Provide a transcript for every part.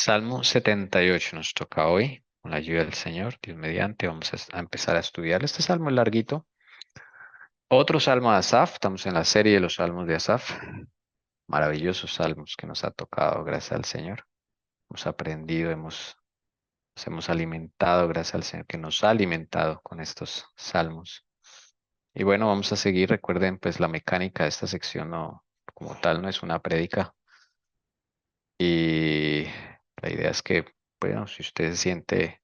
Salmo 78 nos toca hoy, con la ayuda del Señor, Dios mediante, vamos a empezar a estudiar. Este salmo es larguito. Otro salmo de Asaf, estamos en la serie de los salmos de Asaf. Maravillosos salmos que nos ha tocado, gracias al Señor. Hemos aprendido, nos hemos alimentado, gracias al Señor que nos ha alimentado con estos salmos. Y bueno, vamos a seguir. Recuerden, pues la mecánica de esta sección no, como tal, no es una prédica. Y la idea es que, bueno, si usted siente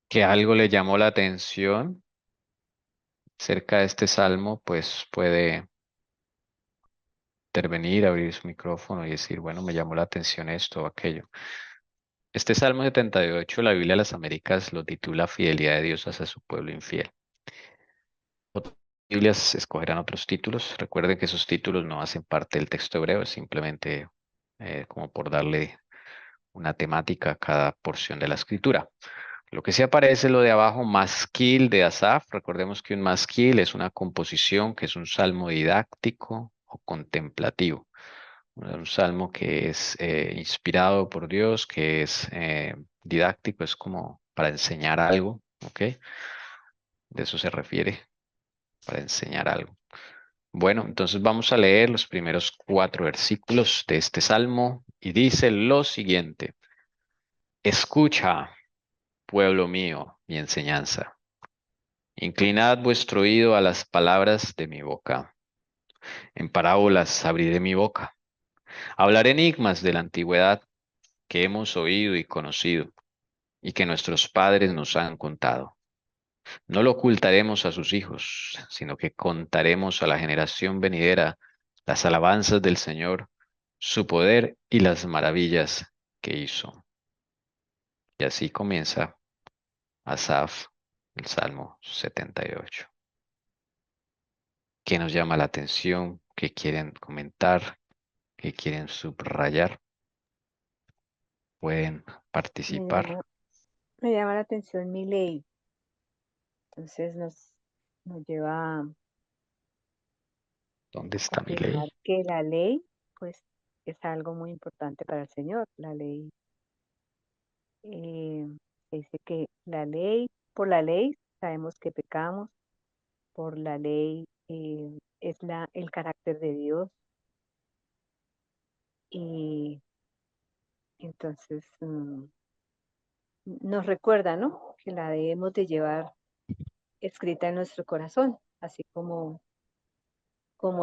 que algo le llamó la atención cerca de este salmo, pues puede intervenir, abrir su micrófono y decir, bueno, me llamó la atención esto o aquello. Este Salmo 78, la Biblia de las Américas lo titula Fidelidad de Dios hacia su pueblo infiel. Otras Biblias escogerán otros títulos. Recuerden que esos títulos no hacen parte del texto hebreo, es simplemente como por darle una temática a cada porción de la escritura. Lo que sí aparece es lo de abajo, masquil de Asaf. Recordemos que un masquil es una composición que es un salmo didáctico o contemplativo. Un salmo que es inspirado por Dios, que es didáctico, es como para enseñar algo, ¿ok? De eso se refiere, para enseñar algo. Bueno, entonces vamos a leer los primeros 4 versículos de este salmo y dice lo siguiente. Escucha, pueblo mío, mi enseñanza. Inclinad vuestro oído a las palabras de mi boca. En parábolas abriré mi boca. Hablaré enigmas de la antigüedad que hemos oído y conocido, y que nuestros padres nos han contado. No lo ocultaremos a sus hijos, sino que contaremos a la generación venidera las alabanzas del Señor, su poder y las maravillas que hizo. Y así comienza Asaf, el Salmo 78. ¿Qué nos llama la atención? ¿Qué quieren comentar? ¿Qué quieren subrayar? Pueden Me participar. llama, me llama la atención mi ley. Entonces nos lleva a ¿Dónde está mi afirmar ley? que la ley, pues, es algo muy importante para el Señor. La ley, eh, se dice que por la ley sabemos que pecamos, por la ley es el carácter de Dios y entonces nos recuerda, ¿no? Que la debemos de llevar escrita en nuestro corazón, así como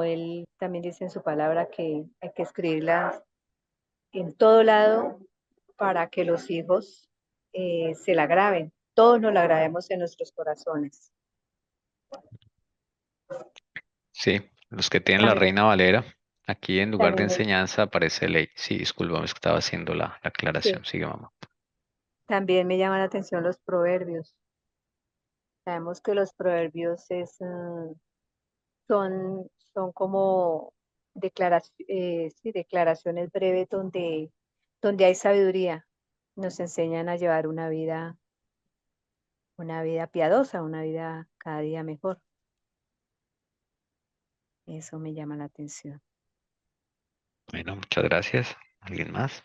él también dice en su palabra que hay que escribirla en todo lado para que los hijos se la graben, todos nos la grabemos en nuestros corazones. Sí, los que tienen la También, Reina Valera, aquí en lugar de también, enseñanza aparece ley. Sí, disculpa, es que estaba haciendo la sí, aclaración. Sigue, mamá. también me llaman la atención los proverbios. Sabemos que los proverbios son como sí, declaraciones breves donde hay sabiduría. Nos enseñan a llevar una vida piadosa, una vida cada día mejor. Eso me llama la atención. Bueno, muchas gracias. ¿Alguien más?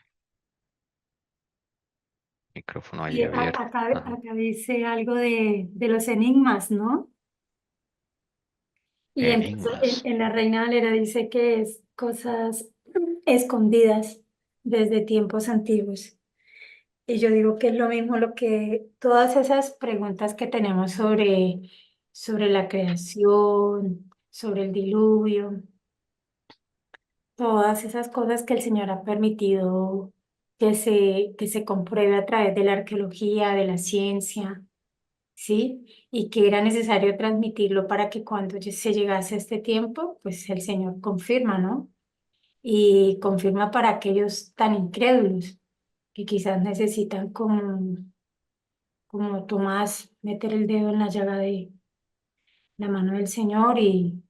Micrófono ahí Y abierto. Ajá. acá dice algo de los enigmas, ¿no? Y entonces Enigmas. en la Reina Valera dice que es cosas escondidas desde tiempos antiguos. Y yo digo que es lo mismo lo que todas esas preguntas que tenemos sobre la creación, sobre el diluvio, todas esas cosas que el Señor ha permitido que se compruebe a través de la arqueología, de la ciencia, ¿sí? Y que era necesario transmitirlo para que cuando se llegase a este tiempo, pues el Señor confirma, ¿no? Y confirma para aquellos tan incrédulos que quizás necesitan como Tomás meter el dedo en la llaga de la mano del Señor y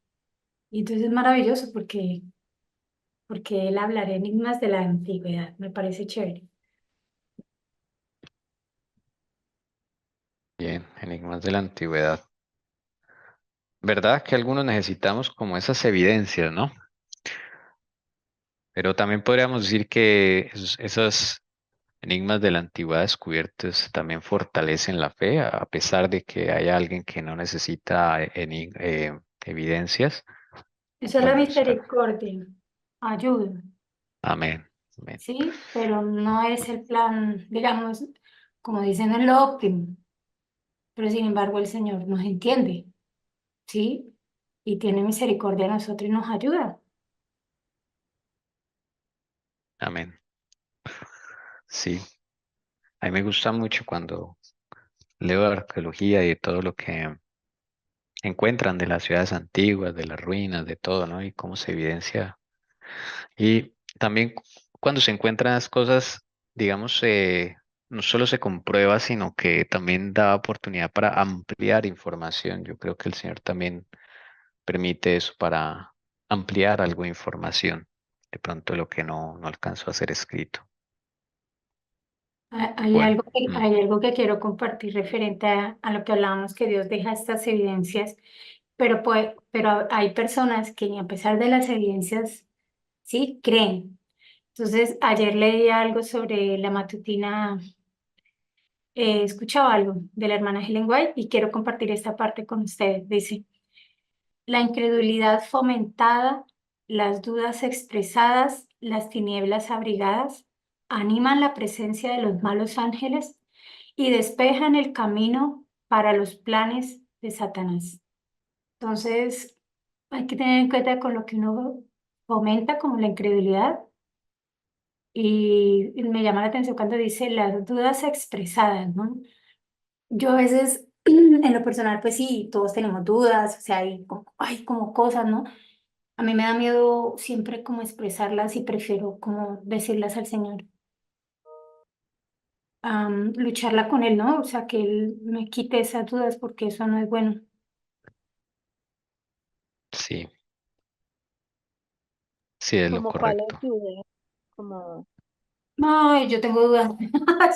entonces es maravilloso porque él habla de enigmas de la antigüedad, me parece chévere. Bien, enigmas de la antigüedad. ¿Verdad que algunos necesitamos como esas evidencias, ¿no? Pero también podríamos decir que esos enigmas de la antigüedad descubiertos también fortalecen la fe, a pesar de que haya alguien que no necesita evidencias. Eso es la Bueno, misericordia, ayuda, amén, amén, ¿sí? Pero no es el plan, digamos, como dicen, no es lo óptimo, pero sin embargo el Señor nos entiende, ¿sí? Y tiene misericordia de nosotros y nos ayuda. amén. Sí, a mí me gusta mucho cuando leo de arqueología y de todo lo que encuentran de las ciudades antiguas, de las ruinas, de todo, ¿no? Y cómo se evidencia. Y también cuando se encuentran las cosas, digamos, no solo se comprueba, sino que también da oportunidad para ampliar información. Yo creo que el Señor también permite eso para ampliar algo de información, de pronto lo que no alcanzó a ser escrito. Bueno, Hay algo que quiero compartir referente a lo que hablábamos, que Dios deja estas evidencias, pero hay personas que ni a pesar de las evidencias, sí, creen. Entonces, ayer leí algo sobre la matutina, escuchaba algo de la hermana Helen White y quiero compartir esta parte con ustedes. Dice, la incredulidad fomentada, las dudas expresadas, las tinieblas abrigadas, animan la presencia de los malos ángeles y despejan el camino para los planes de Satanás. Entonces, hay que tener en cuenta con lo que uno fomenta, como la incredulidad, y me llama la atención cuando dice las dudas expresadas, ¿no? Yo a veces, en lo personal, pues sí, todos tenemos dudas, o sea, hay como cosas, ¿no? A mí me da miedo siempre como expresarlas y prefiero como decirlas al Señor, lucharla con Él, ¿no? O sea, que Él me quite esas dudas porque eso no es bueno. sí, sí es lo Como cuáles correcto. dudas, como, Ay, yo tengo dudas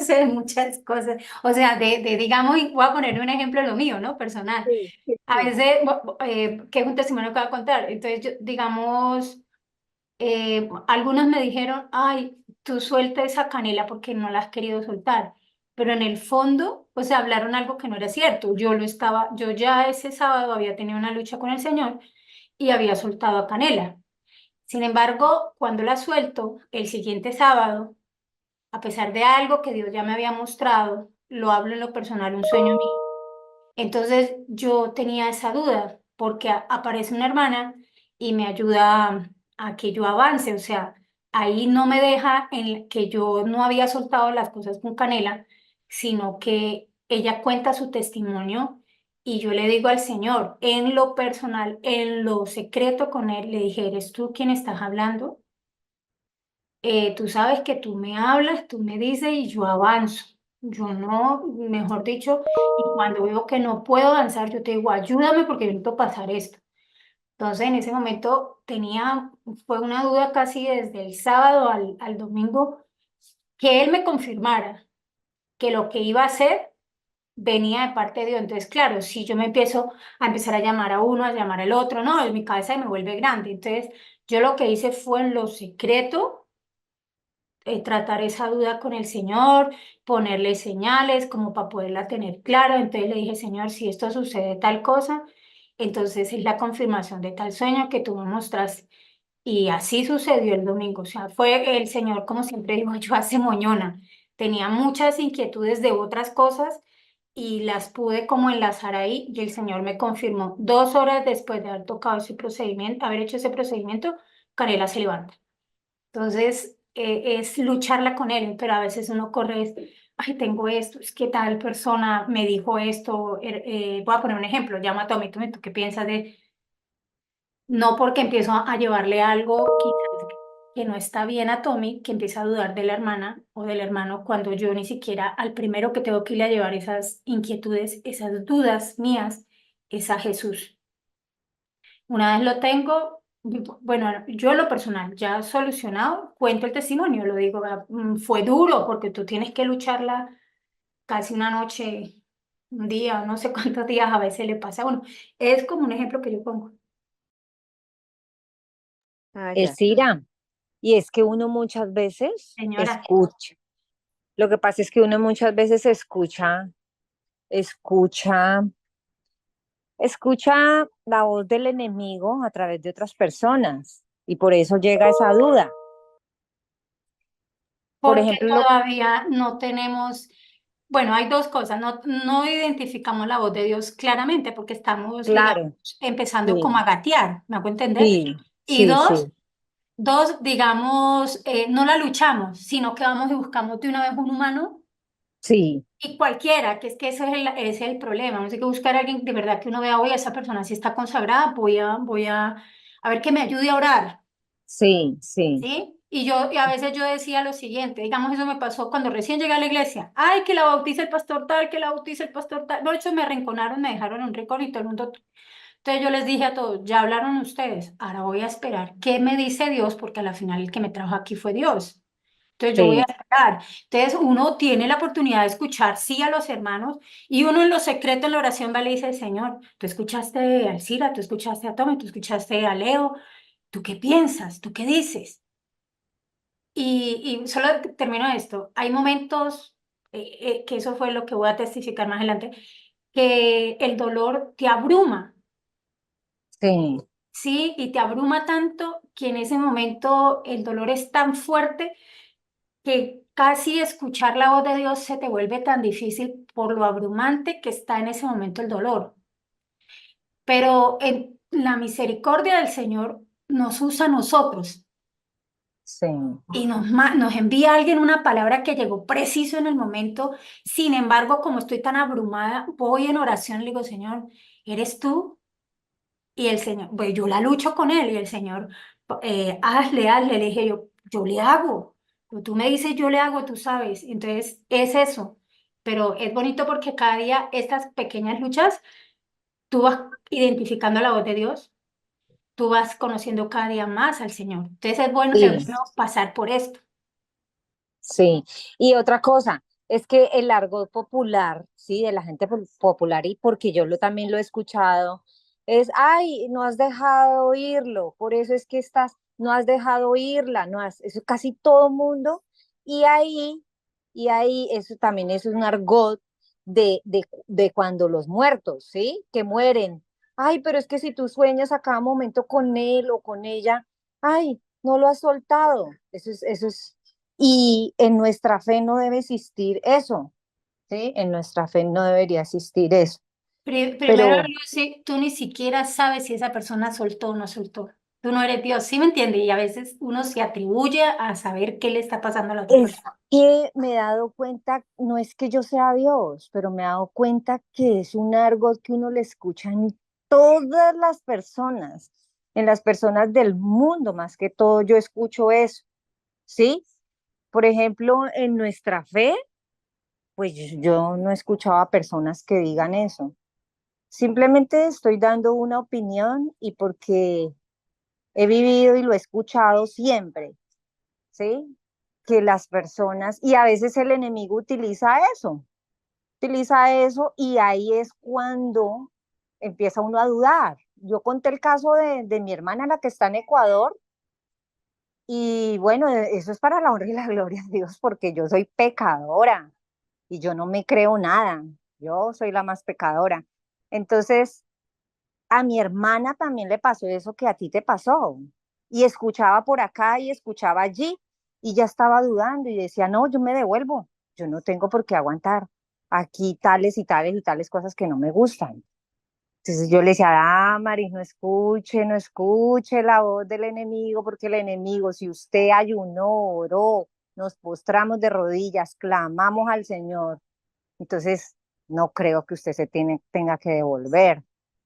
de muchas cosas. O sea, digamos, y voy a poner un ejemplo de lo mío, ¿no? Personal. sí, sí, A sí. veces, que es un testimonio que voy a contar. Entonces, digamos, algunos me dijeron, ay, tú suelta esa canela porque no la has querido soltar. Pero en el fondo, pues hablaron algo que no era cierto. Yo ya ese sábado había tenido una lucha con el Señor y había soltado a Canela. Sin embargo, cuando la suelto, el siguiente sábado, a pesar de algo que Dios ya me había mostrado, lo hablo en lo personal, un sueño mío. Entonces yo tenía esa duda porque aparece una hermana y me ayuda a que yo avance, o sea, ahí no me deja en que yo no había soltado las cosas con Canela, sino que ella cuenta su testimonio y yo le digo al Señor, en lo personal, en lo secreto con él, le dije, ¿eres tú quien estás hablando? Tú sabes que tú me hablas, tú me dices y yo avanzo. Yo no, mejor dicho, y cuando veo que no puedo avanzar, yo te digo, ayúdame porque yo necesito pasar esto. Entonces, en ese momento fue una duda casi desde el sábado al domingo, que él me confirmara que lo que iba a hacer venía de parte de Dios. Entonces, claro, si yo me empiezo a empezar a llamar a uno, a llamar al otro, no, en mi cabeza me vuelve grande. Entonces, yo lo que hice fue en lo secreto tratar esa duda con el Señor, ponerle señales como para poderla tener clara. Entonces le dije, Señor, si esto sucede tal cosa, entonces es la confirmación de tal sueño que tú me mostraste. Y así sucedió el domingo. O sea, fue el Señor, como siempre digo, yo hace moñona. Tenía muchas inquietudes de otras cosas y las pude como enlazar ahí y el Señor me confirmó. 2 horas después de haber tocado ese procedimiento, haber hecho ese procedimiento, Canela se levanta. Entonces, es lucharla con él, pero a veces uno corre, ay, tengo esto, es que tal persona me dijo esto, voy a poner un ejemplo, llama a Tommy, ¿tú qué piensas de...? No porque empiezo a llevarle algo quizás que no está bien a Tommy, que empieza a dudar de la hermana o del hermano, cuando yo ni siquiera al primero que tengo que irle a llevar esas inquietudes, esas dudas mías, es a Jesús. Una vez lo tengo, bueno, yo en lo personal ya solucionado, cuento el testimonio, lo digo, fue duro porque tú tienes que lucharla casi una noche, un día, no sé cuántos días a veces le pasa a uno. Es como un ejemplo que yo pongo. Ah, ya. Elcira, Y es que uno muchas veces Señora, escucha. Lo que pasa es que uno muchas veces escucha, escucha la voz del enemigo a través de otras personas. Y por eso llega esa duda. Por porque ejemplo, todavía no tenemos, bueno, hay dos cosas, no identificamos la voz de Dios claramente porque estamos, digamos, claro, empezando como sí, a gatear, ¿me hago entender? sí, Y sí, dos, sí, digamos, no la luchamos, sino que vamos y buscamos de una vez un humano sí, y cualquiera, que es que ese es el problema, vamos a que buscar a alguien de verdad que uno vea, oye, esa persona sí está consagrada, a ver que me ayude a orar. sí, sí, ¿Sí? Y a veces yo decía lo siguiente, digamos, eso me pasó cuando recién llegué a la iglesia, ay, que la bautice el pastor tal, que la bautice el pastor tal, de hecho me arrinconaron, me dejaron en un rincón y todo el mundo, entonces yo les dije a todos, ya hablaron ustedes, ahora voy a esperar, ¿qué me dice Dios? Porque al final el que me trajo aquí fue Dios. Entonces yo voy a sí, esperar. Entonces uno tiene la oportunidad de escuchar sí a los hermanos y uno en lo secreto en la oración va y le dice, Señor, tú escuchaste a Alcira, tú escuchaste a Tommy, tú escuchaste a Leo, ¿tú qué piensas? ¿Tú qué dices? Y solo termino esto. Hay momentos, que eso fue lo que voy a testificar más adelante, que el dolor te abruma, sí, ¿sí? Y te abruma tanto que en ese momento el dolor es tan fuerte que casi escuchar la voz de Dios se te vuelve tan difícil por lo abrumante que está en ese momento el dolor. Pero en la misericordia del Señor nos usa a nosotros sí, y nos envía a alguien una palabra que llegó preciso en el momento. Sin embargo, como estoy tan abrumada, voy en oración y le digo, Señor, ¿eres tú? Y el Señor, pues yo la lucho con él y el Señor, hazle, le dije yo le hago. Pero tú me dices, yo le hago, tú sabes. Entonces, es eso. Pero es bonito porque cada día estas pequeñas luchas, tú vas identificando la voz de Dios, tú vas conociendo cada día más al Señor. Entonces, es sí. bueno pasar por esto. Sí, y otra cosa, es que el argot popular, sí, de la gente popular, y porque yo también lo he escuchado, es, ay, no has dejado oírlo, por eso es que no has dejado oírla, eso casi todo mundo, y y ahí, eso también es un argot de cuando los muertos, ¿sí? Que mueren. Ay, pero es que si tú sueñas a cada momento con él o con ella, ay, no lo has soltado. Eso es y en nuestra fe no debe existir eso, ¿sí? En nuestra fe no debería existir eso. Primero, Pero sí, tú ni siquiera sabes si esa persona soltó o no soltó. Tú no eres Dios, ¿sí me entiendes? Y a veces uno se atribuye a saber qué le está pasando a la otra es persona. que me he dado cuenta, no es que yo sea Dios, pero me he dado cuenta que es un argot que uno le escucha en todas las personas, en las personas del mundo, más que todo yo escucho eso, ¿sí? Por ejemplo, en nuestra fe, pues yo no he escuchado a personas que digan eso. Simplemente estoy dando una opinión y porque he vivido y lo he escuchado siempre, ¿sí? Que las personas, y a veces el enemigo utiliza eso y ahí es cuando empieza uno a dudar. Yo conté el caso de mi hermana, la que está en Ecuador, y bueno, eso es para la honra y la gloria de Dios, porque yo soy pecadora y yo no me creo nada, yo soy la más pecadora. Entonces, a mi hermana también le pasó eso que a ti te pasó. Y escuchaba por acá y escuchaba allí y ya estaba dudando y decía, no, yo me devuelvo, yo no tengo por qué aguantar aquí tales y tales y tales cosas que no me gustan. Entonces yo le decía, ah, Maris, no escuche, no escuche la voz del enemigo, porque el enemigo, si usted ayunó, oró, nos postramos de rodillas, clamamos al Señor, entonces no creo que usted tenga que devolver.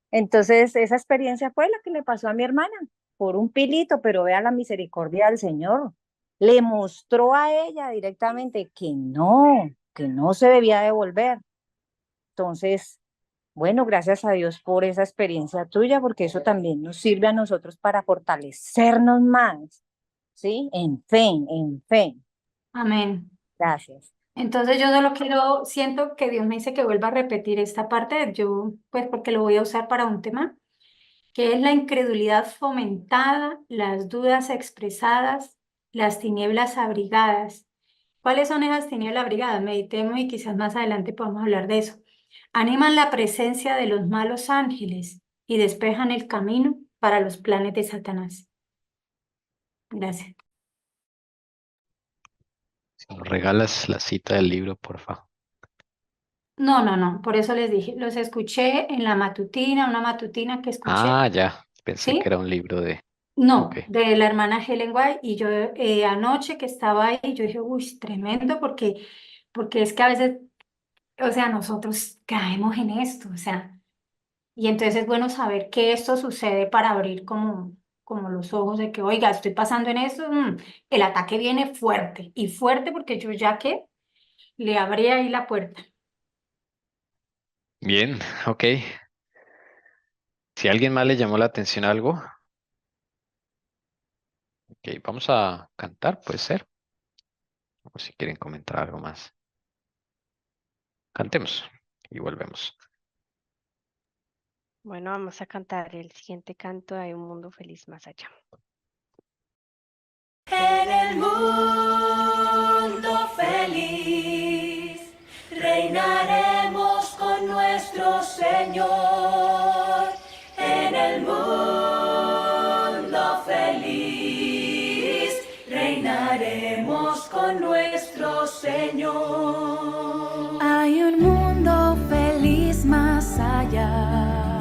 Entonces, esa experiencia fue la que le pasó a mi hermana, por un pilito, pero vea la misericordia del Señor. Le mostró a ella directamente que no se debía devolver. Entonces, bueno, gracias a Dios por esa experiencia tuya, porque eso también nos sirve a nosotros para fortalecernos más, ¿sí? En fe, en fe. Amén. Gracias. Entonces yo solo quiero, siento que Dios me dice que vuelva a repetir esta parte, yo pues porque lo voy a usar para un tema, que es la incredulidad fomentada, las dudas expresadas las tinieblas abrigadas. ¿Cuáles son esas tinieblas abrigadas? Meditemos y quizás más adelante podamos hablar de eso. Animan la presencia de los malos ángeles y despejan el camino para los planes de Satanás. Gracias. Si nos regalas la cita del libro, por favor. No, por eso les dije, los escuché en la matutina, una matutina que escuché, Ah, ya. Pensé que ¿sí? era un libro de... Ok. No, de la hermana Helen White, y yo anoche que estaba ahí, yo dije, uy, tremendo, porque es que a veces, o sea, nosotros caemos en esto, o sea, y entonces es bueno saber que esto sucede para abrir como los ojos de que, oiga, estoy pasando en esto, el ataque viene fuerte, y fuerte porque yo ya que le abrí ahí la puerta. Bien, ok. Si a alguien más le llamó la atención algo, ok, vamos a cantar, puede ser. O si quieren comentar algo más. Cantemos y volvemos. Bueno, vamos a cantar el siguiente canto de Hay un mundo feliz más allá. En el mundo feliz reinaremos con nuestro Señor. En el mundo feliz reinaremos con nuestro Señor. Hay un mundo feliz más allá,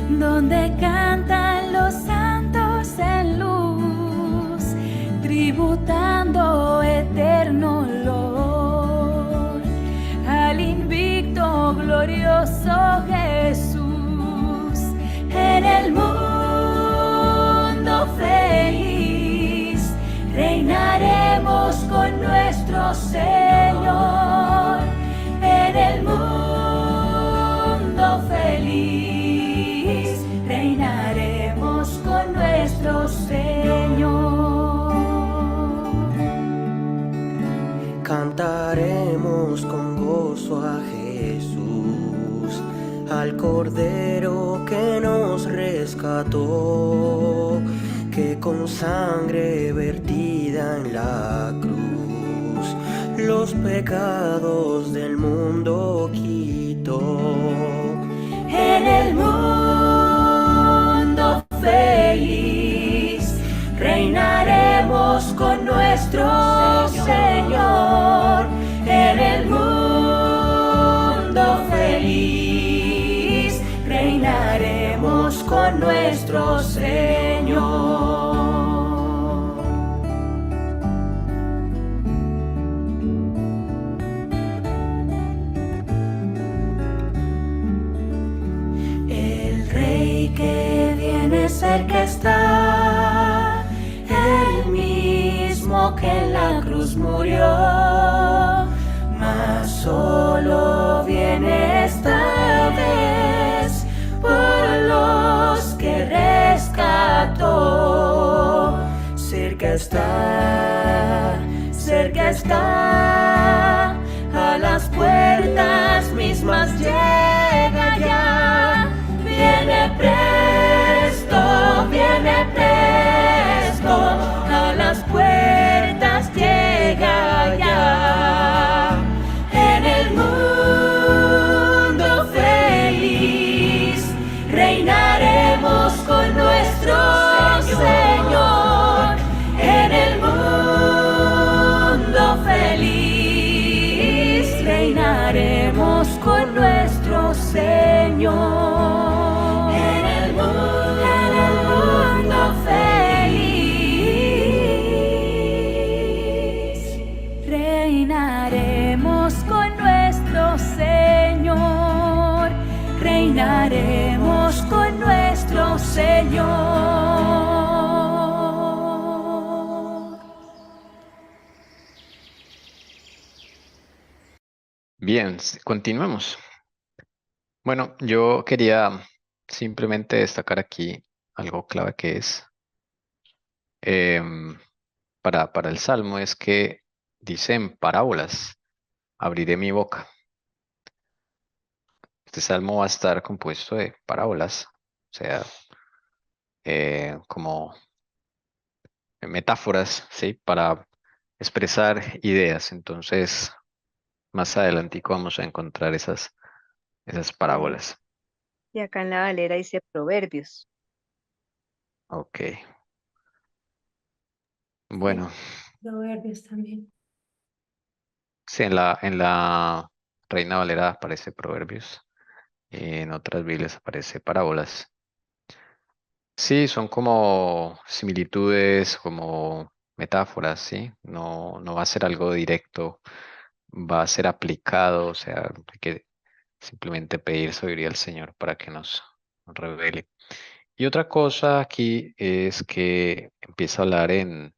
donde cantan los santos en luz, tributando eterno olor al invicto glorioso Jesús. En el mundo feliz reinaremos con nuestro Señor. En el mundo feliz reinaremos con nuestro Señor. Cantaremos con gozo a Jesús, al Cordero que nos rescató, que con sangre vertida en la cruz los pecados del mundo quitó. En el mundo feliz reinaremos con nuestro Señor. En el mundo feliz reinaremos con nuestro Señor. El Rey que viene cerca está, el mismo que en la cruz murió, mas solo viene esta vez por los que rescató. Cerca está, a las puertas mismas llega ya. Viene presto, a las puertas llega ya. En el mundo feliz reinaremos con nuestro Señor. En el mundo feliz reinaremos con nuestro Señor. En el mundo feliz reinaremos con nuestro Señor. Reinaremos con nuestro Señor. Bien, continuemos. Bueno, yo quería simplemente destacar aquí algo clave que es para el Salmo, es que dice en parábolas, abriré mi boca. Este Salmo va a estar compuesto de parábolas, o sea, como metáforas, ¿sí? Para expresar ideas. Entonces, más adelantico vamos a encontrar esas Sí. parábolas. Y acá en la Valera dice Proverbios. Ok. Sí, Bueno, Proverbios también. sí, en la Reina Valera aparece Proverbios. En otras Biblias aparece parábolas. Sí, son como similitudes, como metáforas, ¿sí? No va a ser algo directo, va a ser aplicado, o sea, hay que simplemente pedir sabiduría al Señor para que nos revele. Y otra cosa aquí es que empieza a hablar en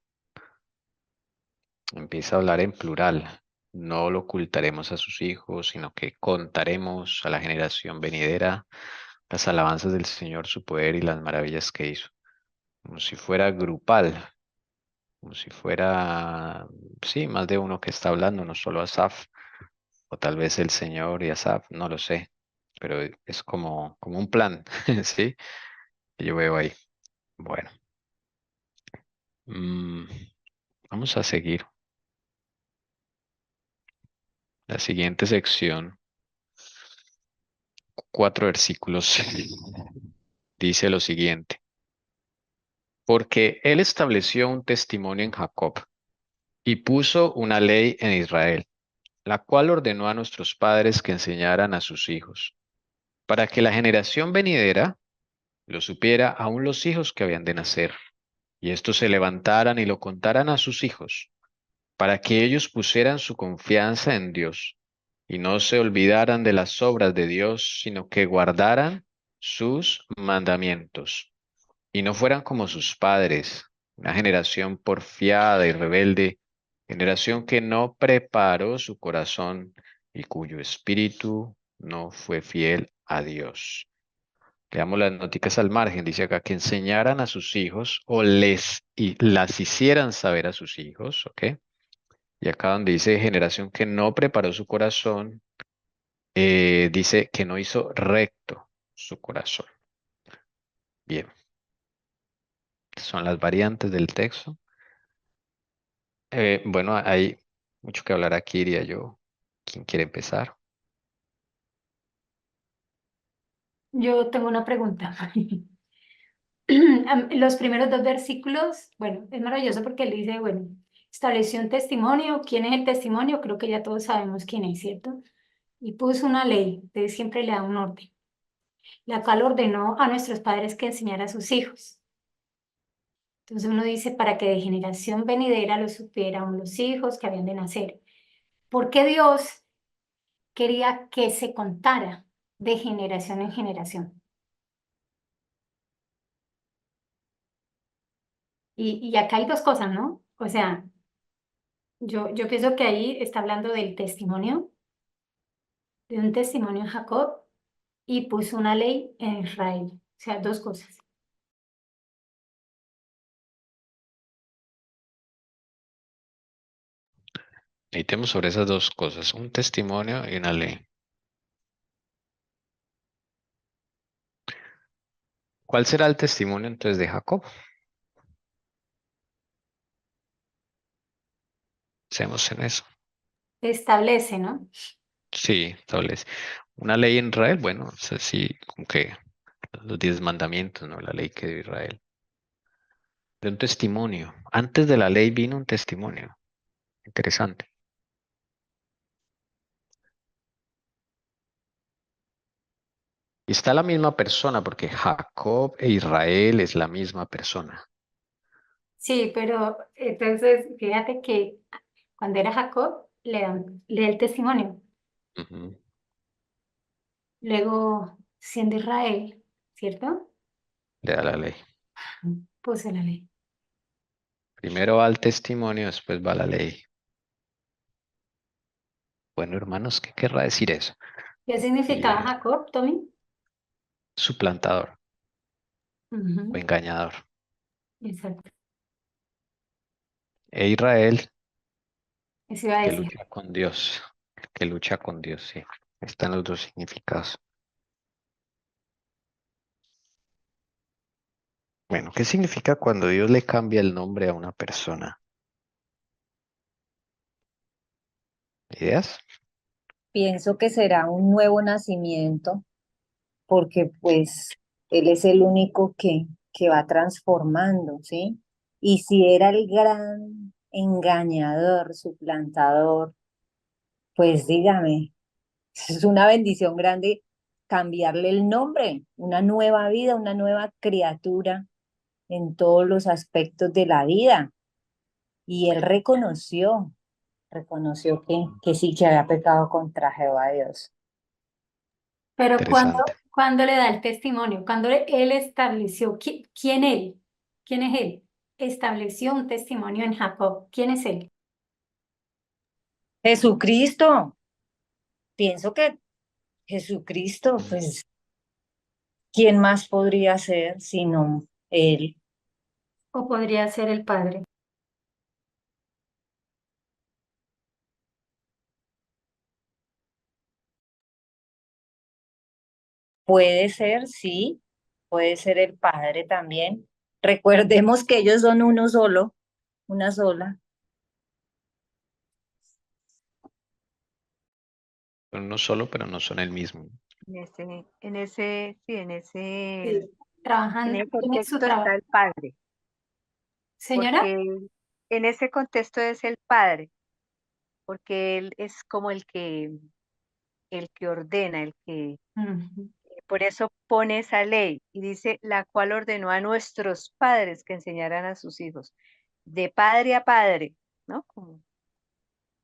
plural. No lo ocultaremos a sus hijos, sino que contaremos a la generación venidera las alabanzas del Señor, su poder y las maravillas que hizo. Como si fuera grupal, como si fuera, sí, más de uno que está hablando, no solo Asaf, o tal vez el Señor y Asaf, no lo sé, pero es como un plan, ¿sí? Que yo veo ahí. Bueno, mm, vamos a seguir. La siguiente sección, 4 versículos, dice lo siguiente. Porque él estableció un testimonio en Jacob y puso una ley en Israel, la cual ordenó a nuestros padres que enseñaran a sus hijos, para que la generación venidera lo supiera aún los hijos que habían de nacer, y estos se levantaran y lo contaran a sus hijos, para que ellos pusieran su confianza en Dios y no se olvidaran de las obras de Dios, sino que guardaran sus mandamientos y no fueran como sus padres, una generación porfiada y rebelde, generación que no preparó su corazón y cuyo espíritu no fue fiel a Dios. Leamos las noticas al margen. Dice acá que enseñaran a sus hijos o las hicieran saber a sus hijos, ¿ok? Y acá donde dice generación que no preparó su corazón, dice que no hizo recto su corazón. Bien, son las variantes del texto. Bueno, hay mucho que hablar aquí, diría yo. ¿Quién quiere empezar? Yo tengo una pregunta. Los primeros dos versículos, bueno, es maravilloso porque él dice, bueno, estableció un testimonio. ¿Quién es el testimonio? Creo que ya todos sabemos quién es, ¿cierto? Y puso una ley, entonces siempre le da un orden, la cual ordenó a nuestros padres que enseñara a sus hijos. Entonces uno dice, para que de generación venidera lo supieran los hijos que habían de nacer. ¿Por qué Dios quería que se contara de generación en generación? Y acá hay dos cosas, ¿no? O sea, yo pienso que ahí está hablando del testimonio, de un testimonio en Jacob y puso una ley en Israel. O sea, dos cosas. Meditemos sobre esas dos cosas, un testimonio y una ley. ¿Cuál será el testimonio entonces de Jacob? Pensemos en eso. Establece, ¿no? Sí, establece. Una ley en Israel, bueno, es así como que los 10 mandamientos, ¿no? La ley que dio Israel. De un testimonio. Antes de la ley vino un testimonio. Interesante. Y está la misma persona, porque Jacob e Israel es la misma persona. Sí, pero entonces fíjate que cuando era Jacob, lee el testimonio. Ujú. Luego, siendo Israel, ¿cierto? Le da la ley. Puse la ley. Primero va el testimonio, después va la ley. Bueno, hermanos, ¿qué querrá decir eso? ¿Qué significaba Y Jacob, Tommy? suplantador o Ujú, engañador. exacto. E Israel, Eso iba a que decir. lucha con Dios. Que lucha con Dios, sí. Están los dos significados. Bueno, ¿qué significa cuando Dios le cambia el nombre a una persona? ¿Ideas? Pienso que será un nuevo nacimiento porque pues Él es el único que va transformando, ¿sí? Y si era el gran engañador, suplantador, pues dígame, es una bendición grande cambiarle el nombre, una nueva vida, una nueva criatura en todos los aspectos de la vida. Y Él reconoció que sí que había pecado contra Jehová Dios. Pero Interesante. cuando le da el testimonio, cuando él estableció, ¿quién él? ¿Quién es él? Estableció un testimonio en Jacob. ¿Quién es él? Jesucristo, pienso que Jesucristo, pues, ¿quién más podría ser sino Él? ¿O podría ser el padre? Puede ser, sí, puede ser el Padre también. Recordemos que ellos son uno solo, una sola. Son uno solo, pero no son el mismo. Sí, Sí. en Trabajan, ese tiene su contexto trabajo. está el Padre, Señora, porque en ese contexto es el Padre, porque Él es como el que ordena, el que, ujú, por eso pone esa ley y dice, la cual ordenó a nuestros padres que enseñaran a sus hijos, de padre a padre, ¿no? Como,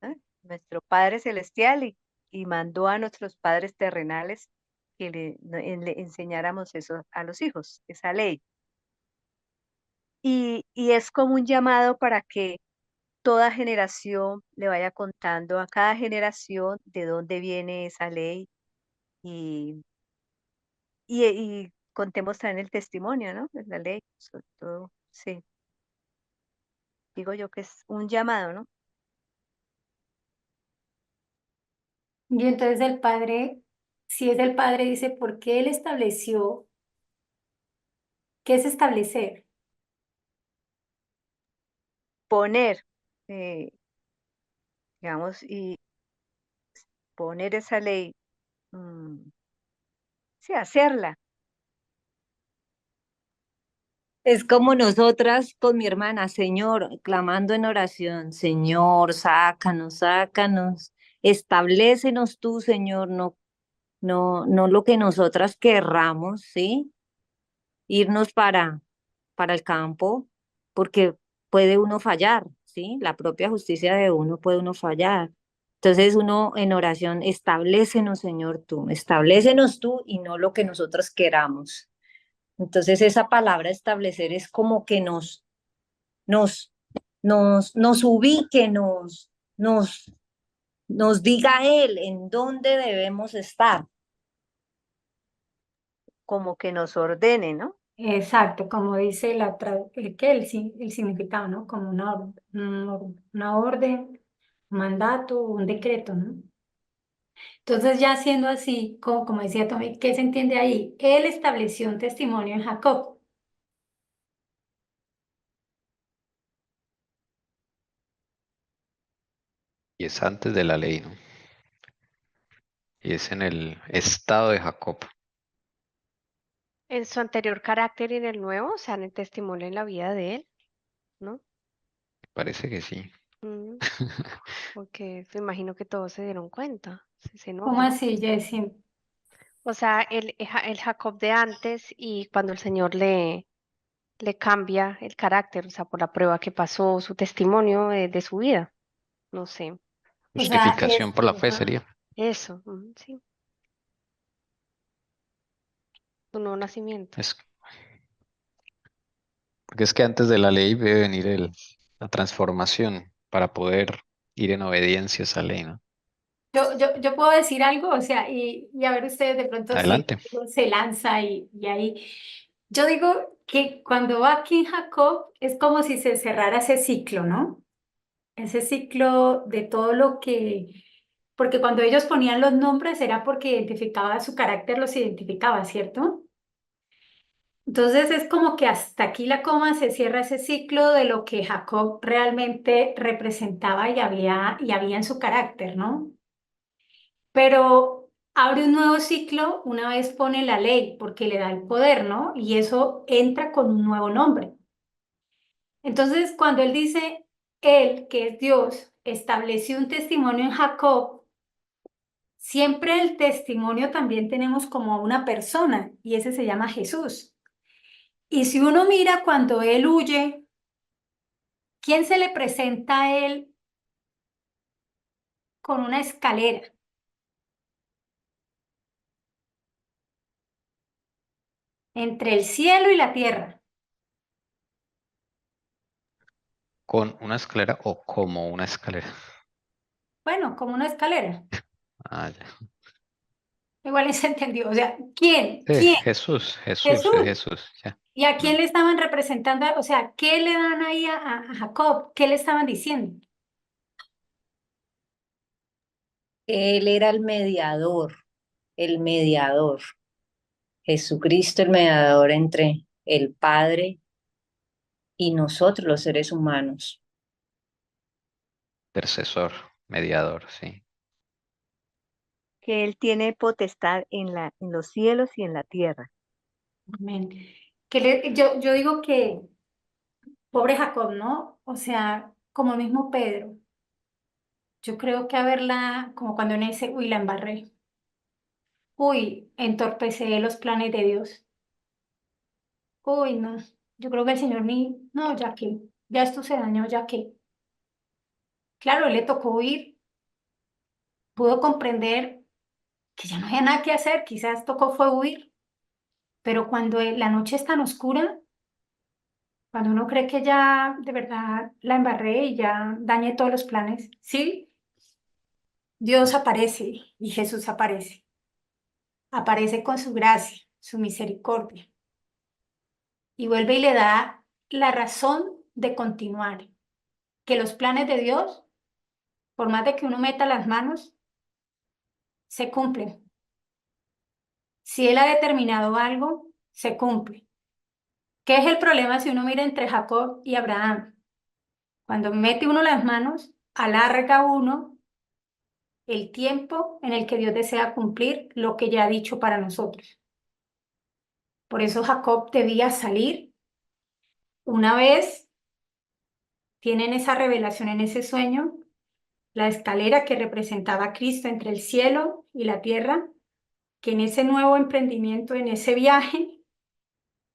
¿eh? Nuestro Padre Celestial y mandó a nuestros padres terrenales que le enseñáramos eso a los hijos, esa ley. Y es como un llamado para que toda generación le vaya contando a cada generación de dónde viene esa ley y, y contemos también el testimonio, ¿no? De la ley, sobre todo, sí. Digo yo que es un llamado, ¿no? y entonces el padre, si es el padre, dice, ¿por qué él estableció? ¿Qué es establecer? Poner, eh, digamos, y poner esa ley, sí, hacerla. Es como nosotras con mi hermana, Señor, clamando en oración, Señor, sácanos, sácanos, establécenos tú, Señor, no lo que nosotras querramos, ¿sí? Irnos para el campo, porque puede uno fallar, ¿sí? La propia justicia de uno puede uno fallar. Entonces uno en oración, establécenos, Señor, tú, establécenos tú y no lo que nosotros queramos. Entonces esa palabra establecer es como que nos, nos ubique, nos diga Él en dónde debemos estar. Como que nos ordene, ¿no? Exacto, como dice el significado, ¿no? Como una orden, un mandato, un decreto, ¿no? Entonces, ya siendo así, como decía Tommy, ¿qué se entiende ahí? Él estableció un testimonio en Jacob. Y es antes de la ley, ¿no? Y es en el estado de Jacob. En su anterior carácter y en el nuevo, o sea, en el testimonio en la vida de él, ¿no? Parece que sí. Mm, Porque me imagino que todos se dieron cuenta, se ¿Cómo nota. así, Jessie? O sea, el Jacob de antes y cuando el Señor le cambia el carácter, o sea, por la prueba que pasó, su testimonio de su vida, no sé, O sea, Justificación por la fe sería. eso, sí, su nuevo nacimiento. Es, porque es que antes de la ley debe venir la transformación para poder ir en obediencia a esa ley, ¿no? yo puedo decir algo, o sea, y a ver ustedes de pronto si Adelante. se lanza y ahí. Yo digo que cuando va aquí en Jacob es como si se cerrara ese ciclo, ¿no? Ese ciclo de todo lo que, porque cuando ellos ponían los nombres era porque identificaba su carácter, los identificaba, ¿cierto? Entonces es como que hasta aquí la coma se cierra ese ciclo de lo que Jacob realmente representaba y había en su carácter, ¿no? Pero abre un nuevo ciclo una vez pone la ley, porque le da el poder, ¿no? Y eso entra con un nuevo nombre. Entonces, cuando él dice, él, que es Dios, estableció un testimonio en Jacob, siempre el testimonio también tenemos como a una persona, y ese se llama Jesús. Y si uno mira cuando él huye, ¿quién se le presenta a él con una escalera entre el cielo y la tierra? ¿Con una escalera o como una escalera? Bueno, como una escalera. Ah, ya. Igual se entendió. O sea, ¿quién? Sí, ¿Quién? Jesús, es Jesús. Jesús, ya. ¿Y a quién le estaban representando? O sea, ¿qué le dan ahí a Jacob? ¿Qué le estaban diciendo? Él era el mediador, el mediador. Jesucristo el mediador entre el Padre y nosotros los seres humanos. Intercesor, mediador, sí. Que Él tiene potestad en los cielos y en la tierra. Amén. Yo digo que, pobre Jacob, ¿no? O sea, como mismo Pedro, yo creo que haberla, como cuando uno dice, uy, la embarré, uy, entorpecé los planes de Dios, uy, no, yo creo que el Señor ni, no, ya que, ya esto se dañó, ya que, claro, él le tocó huir, pudo comprender que ya no había nada que hacer, quizás tocó fue huir, pero cuando la noche es tan oscura, cuando uno cree que ya de verdad la embarré y ya dañé todos los planes, ¿sí? Dios aparece y Jesús aparece. Aparece con su gracia, su misericordia y vuelve y le da la razón de continuar. Que los planes de Dios, por más de que uno meta las manos, se cumplen. Si Él ha determinado algo, se cumple. ¿Qué es el problema si uno mira entre Jacob y Abraham? Cuando mete uno las manos, alarga uno el tiempo en el que Dios desea cumplir lo que ya ha dicho para nosotros. Por eso Jacob debía salir. Una vez tienen esa revelación en ese sueño, la escalera que representaba a Cristo entre el cielo y la tierra, que en ese nuevo emprendimiento, en ese viaje,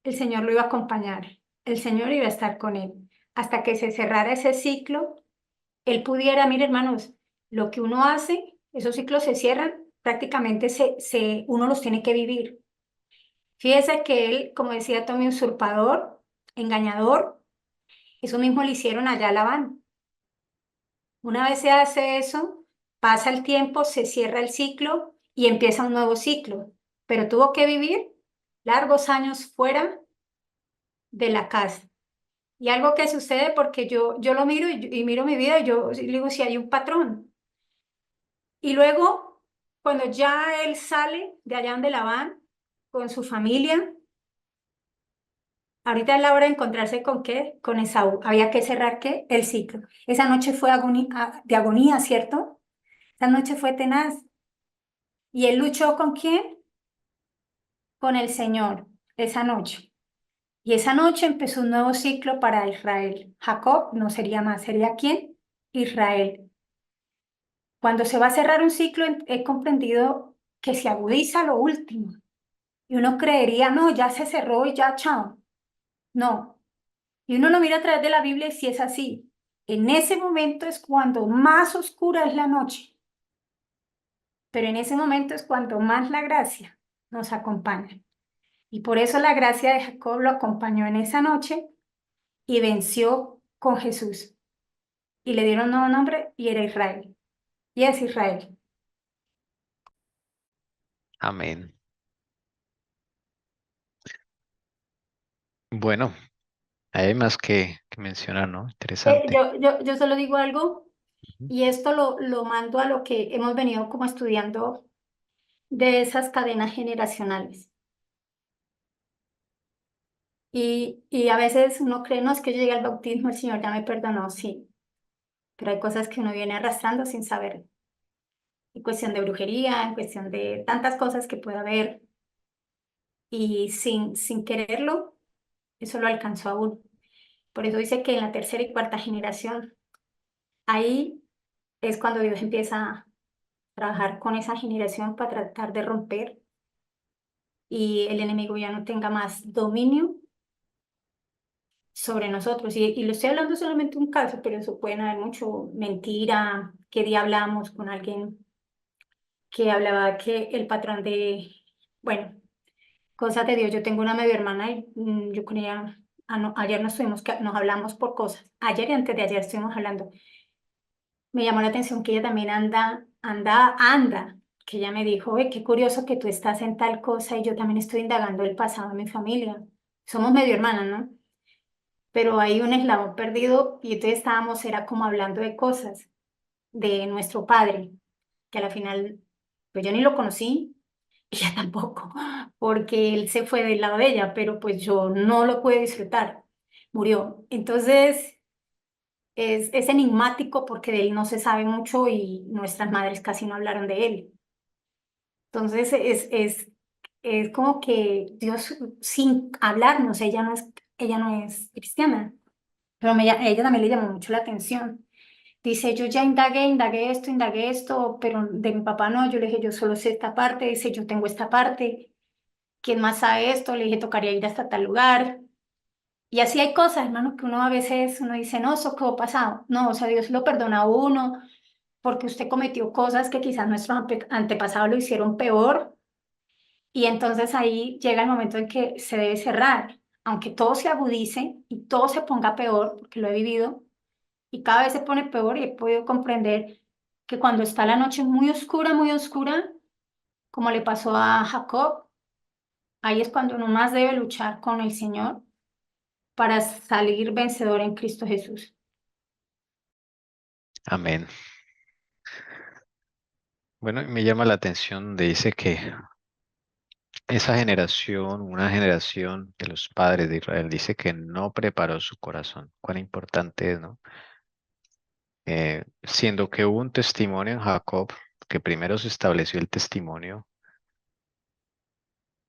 el Señor lo iba a acompañar, el Señor iba a estar con él, hasta que se cerrara ese ciclo, él pudiera, mire hermanos, lo que uno hace, esos ciclos se cierran, prácticamente uno los tiene que vivir. Fíjese que él, como decía Tommy, usurpador, engañador, eso mismo le hicieron allá a Labán. Una vez se hace eso, pasa el tiempo, se cierra el ciclo y empieza un nuevo ciclo, pero tuvo que vivir largos años fuera de la casa. Y algo que sucede porque yo lo miro y miro mi vida y yo digo si hay un patrón. Y luego, cuando ya él sale de allá donde Labán, con su familia, ahorita es la hora de encontrarse con qué, con Esaú. Había que cerrar qué, el ciclo. Esa noche fue de agonía, ¿cierto? Esa noche fue tenaz. ¿Y él luchó con quién? Con el Señor, esa noche. Y esa noche empezó un nuevo ciclo para Israel. Jacob no sería más, ¿sería quién? Israel. Cuando se va a cerrar un ciclo, he comprendido que se agudiza lo último. Y uno creería, no, ya se cerró y ya, chao. No. Y uno lo mira a través de la Biblia y si es así. En ese momento es cuando más oscura es la noche. Pero en ese momento es cuando más la gracia nos acompaña. Y por eso la gracia de Jacob lo acompañó en esa noche y venció con Jesús. Y le dieron un nuevo nombre y era Israel. Y es Israel. Amén. Bueno, ahí hay más que mencionar, ¿no? Interesante. Yo solo digo algo Ujú. y esto lo mando a lo que hemos venido como estudiando de esas cadenas generacionales. Y a veces uno cree, no, es que yo llegué al bautismo, el Señor ya me perdonó, sí, pero hay cosas que uno viene arrastrando sin saber, en cuestión de brujería, en cuestión de tantas cosas que puede haber, y sin quererlo, eso lo alcanzó a uno. Por eso dice que en la tercera y cuarta generación, ahí es cuando Dios empieza a trabajar con esa generación para tratar de romper y el enemigo ya no tenga más dominio sobre nosotros. Y lo estoy hablando solamente de un caso, pero eso pueden haber mucho mentira, que día hablamos con alguien que hablaba que el patrón de, bueno, cosas de Dios. Yo tengo una medio hermana y yo con ella, ayer nos hablamos por cosas. Ayer y antes de ayer estuvimos hablando. Me llamó la atención que ella también anda, que ella me dijo, oye, qué curioso que tú estás en tal cosa y yo también estoy indagando el pasado de mi familia. Somos medio hermanas, ¿no? Pero hay un eslabón perdido y entonces era como hablando de cosas de nuestro padre, que a la final, pues yo ni lo conocí, ella tampoco, porque él se fue del lado de ella, pero pues yo no lo pude disfrutar, murió. Entonces es enigmático porque de él no se sabe mucho y nuestras madres casi no hablaron de él. Entonces es como que Dios sin hablarnos, ella no es cristiana, pero a ella también le llamó mucho la atención. Dice, yo ya indagué esto, pero de mi papá no. Yo le dije, yo solo sé esta parte. Dice, yo tengo esta parte. ¿Quién más sabe esto? Le dije, tocaría ir hasta tal lugar. Y así hay cosas, hermano, que uno a veces, uno dice, no, eso quedó pasado. No, o sea, Dios lo perdona a uno porque usted cometió cosas que quizás nuestros antepasados lo hicieron peor. Y entonces ahí llega el momento en que se debe cerrar. Aunque todo se agudice y todo se ponga peor, porque lo he vivido, y cada vez se pone peor y he podido comprender que cuando está la noche muy oscura, como le pasó a Jacob, ahí es cuando uno más debe luchar con el Señor para salir vencedor en Cristo Jesús. Amén. Bueno, y me llama la atención donde dice que esa generación, una generación de los padres de Israel, dice que no preparó su corazón. Cuán importante es, ¿no? Siendo que hubo un testimonio en Jacob, que primero se estableció el testimonio,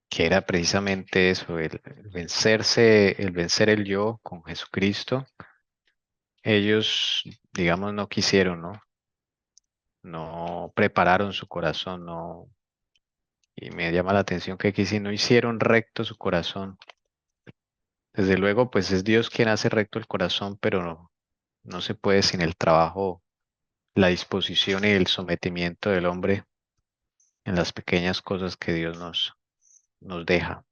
que era precisamente eso, el vencerse, el vencer el yo con Jesucristo. Ellos, digamos, no quisieron, ¿no? No prepararon su corazón, no. Y me llama la atención que aquí sí no hicieron recto su corazón. Desde luego, pues es Dios quien hace recto el corazón, pero no se puede sin el trabajo, la disposición y el sometimiento del hombre en las pequeñas cosas que Dios nos deja.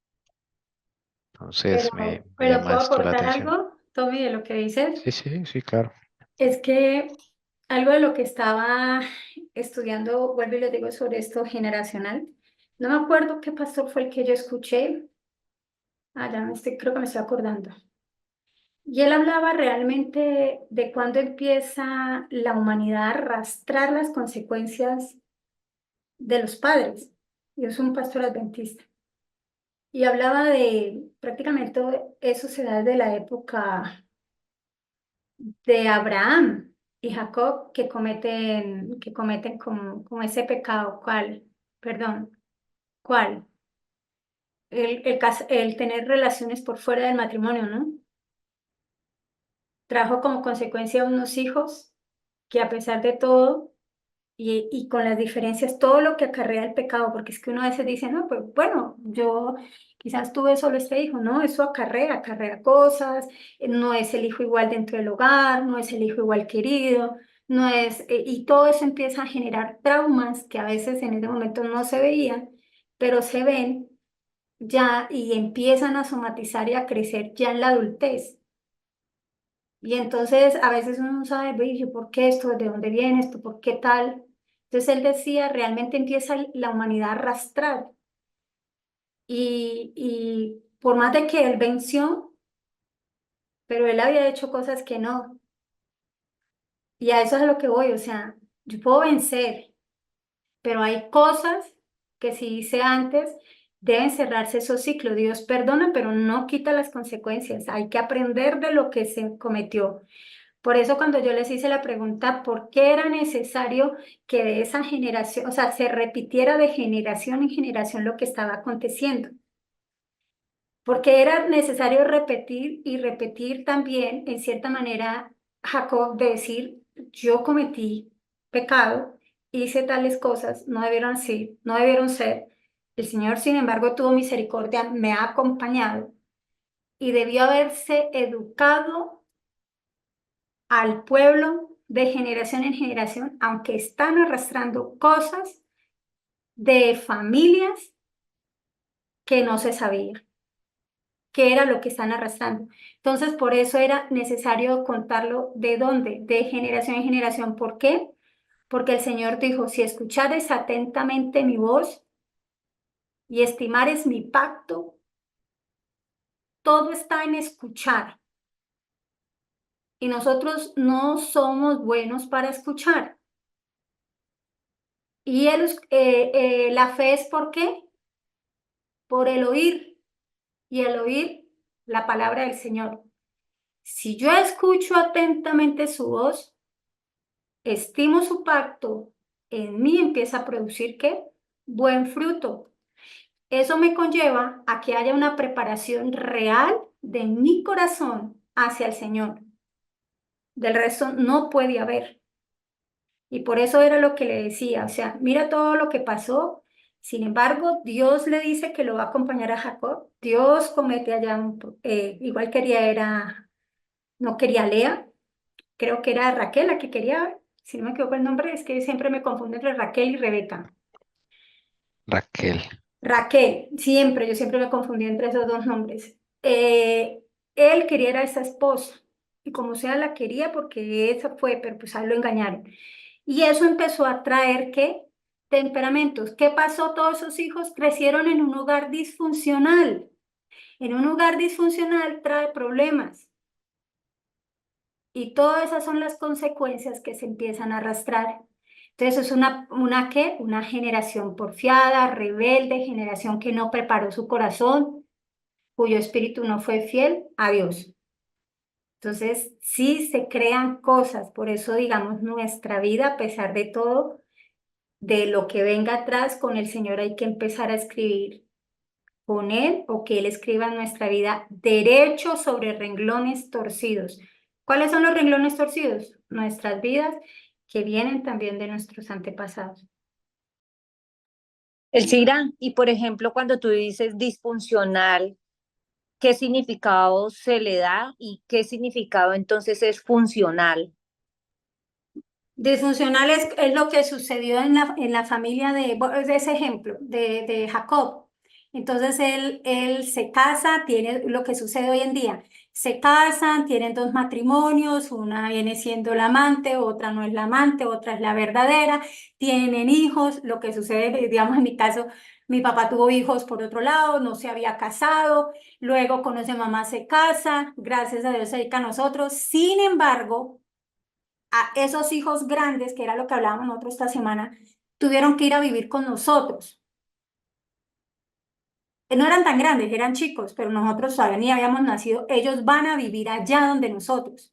Entonces me Pero llama ¿puedo esto la aportar atención. algo, Tommy, de lo que dices? Sí, sí, sí, claro. Es que algo de lo que estaba estudiando, vuelvo y les digo sobre esto generacional. No me acuerdo qué pastor fue el que yo escuché. Creo que me estoy acordando. Y él hablaba realmente de cuándo empieza la humanidad a arrastrar las consecuencias de los padres. Y es un pastor adventista. Y hablaba de prácticamente todo eso se da desde la época de Abraham y Jacob que cometen como ese pecado. ¿Cuál? Perdón, ¿cuál? El tener relaciones por fuera del matrimonio, ¿no? Trajo como consecuencia unos hijos que a pesar de todo y con las diferencias, todo lo que acarrea el pecado, porque es que uno a veces dice, no, pues bueno, yo quizás tuve solo este hijo, no, eso acarrea cosas, no es el hijo igual dentro del hogar, no es el hijo igual querido, no es, y todo eso empieza a generar traumas que a veces en ese momento no se veían, pero se ven ya y empiezan a somatizar y a crecer ya en la adultez. Y entonces a veces uno no sabe, "Ve, ¿yo por qué esto? ¿De dónde viene esto? ¿Por qué tal?" Entonces él decía, realmente empieza la humanidad a arrastrar. Y por más de que él venció, pero él había hecho cosas que no. Y a eso es a lo que voy, o sea, yo puedo vencer, pero hay cosas que si hice antes, Deben cerrarse esos ciclos. Dios perdona, pero no quita las consecuencias. Hay que aprender de lo que se cometió. Por eso cuando yo les hice la pregunta, ¿por qué era necesario que de esa generación, o sea, se repitiera de generación en generación lo que estaba aconteciendo? Porque era necesario repetir y repetir también, en cierta manera, Jacob de decir, yo cometí pecado, hice tales cosas, no debieron ser, no debieron ser. El Señor, sin embargo, tuvo misericordia, me ha acompañado y debió haberse educado al pueblo de generación en generación, aunque están arrastrando cosas de familias que no se sabía qué era lo que están arrastrando. Entonces, por eso era necesario contarlo de dónde, de generación en generación. ¿Por qué? Porque el Señor dijo, si escuchares atentamente mi voz y estimares mi pacto, todo está en escuchar. Y nosotros no somos buenos para escuchar. Y la fe es ¿por qué? Por el oír. Y el oír la palabra del Señor. Si yo escucho atentamente su voz, estimo su pacto, en mí empieza a producir ¿qué? Buen fruto. Eso me conlleva a que haya una preparación real de mi corazón hacia el Señor. Del resto no puede haber. Y por eso era lo que le decía, o sea, mira todo lo que pasó. Sin embargo, Dios le dice que lo va a acompañar a Jacob. Dios comete allá, igual no quería a Lea, creo que era Raquel la que quería, si no me equivoco el nombre, es que siempre me confundo entre Raquel y Rebeca. Raquel. Raquel, yo siempre me confundí entre esos dos nombres. Él quería a esa esposa, y como sea la quería porque esa fue, pero pues a él lo engañaron. Y eso empezó a traer, ¿qué? Temperamentos. ¿Qué pasó? Todos esos hijos crecieron en un hogar disfuncional. En un hogar disfuncional trae problemas. Y todas esas son las consecuencias que se empiezan a arrastrar. Entonces es ¿qué? Una generación porfiada, rebelde, generación que no preparó su corazón, cuyo espíritu no fue fiel a Dios. Entonces sí se crean cosas, por eso digamos nuestra vida, a pesar de todo, de lo que venga atrás, con el Señor hay que empezar a escribir con Él o que Él escriba en nuestra vida derecho sobre renglones torcidos. ¿Cuáles son los renglones torcidos? Nuestras vidas que vienen también de nuestros antepasados. Elcira, y por ejemplo, cuando tú dices disfuncional, ¿qué significado se le da y qué significado entonces es funcional? Disfuncional es lo que sucedió en la familia de ese ejemplo, de Jacob. Entonces él se casa, tiene lo que sucede hoy en día. Se casan, tienen dos matrimonios, una viene siendo la amante, otra no es la amante, otra es la verdadera, tienen hijos, lo que sucede, digamos en mi caso, mi papá tuvo hijos por otro lado, no se había casado, luego conoce a mamá, se casa, gracias a Dios se dedica a nosotros. Sin embargo, a esos hijos grandes, que era lo que hablábamos nosotros esta semana, tuvieron que ir a vivir con nosotros. No eran tan grandes, eran chicos, pero nosotros todavía ni habíamos nacido. Ellos van a vivir allá donde nosotros.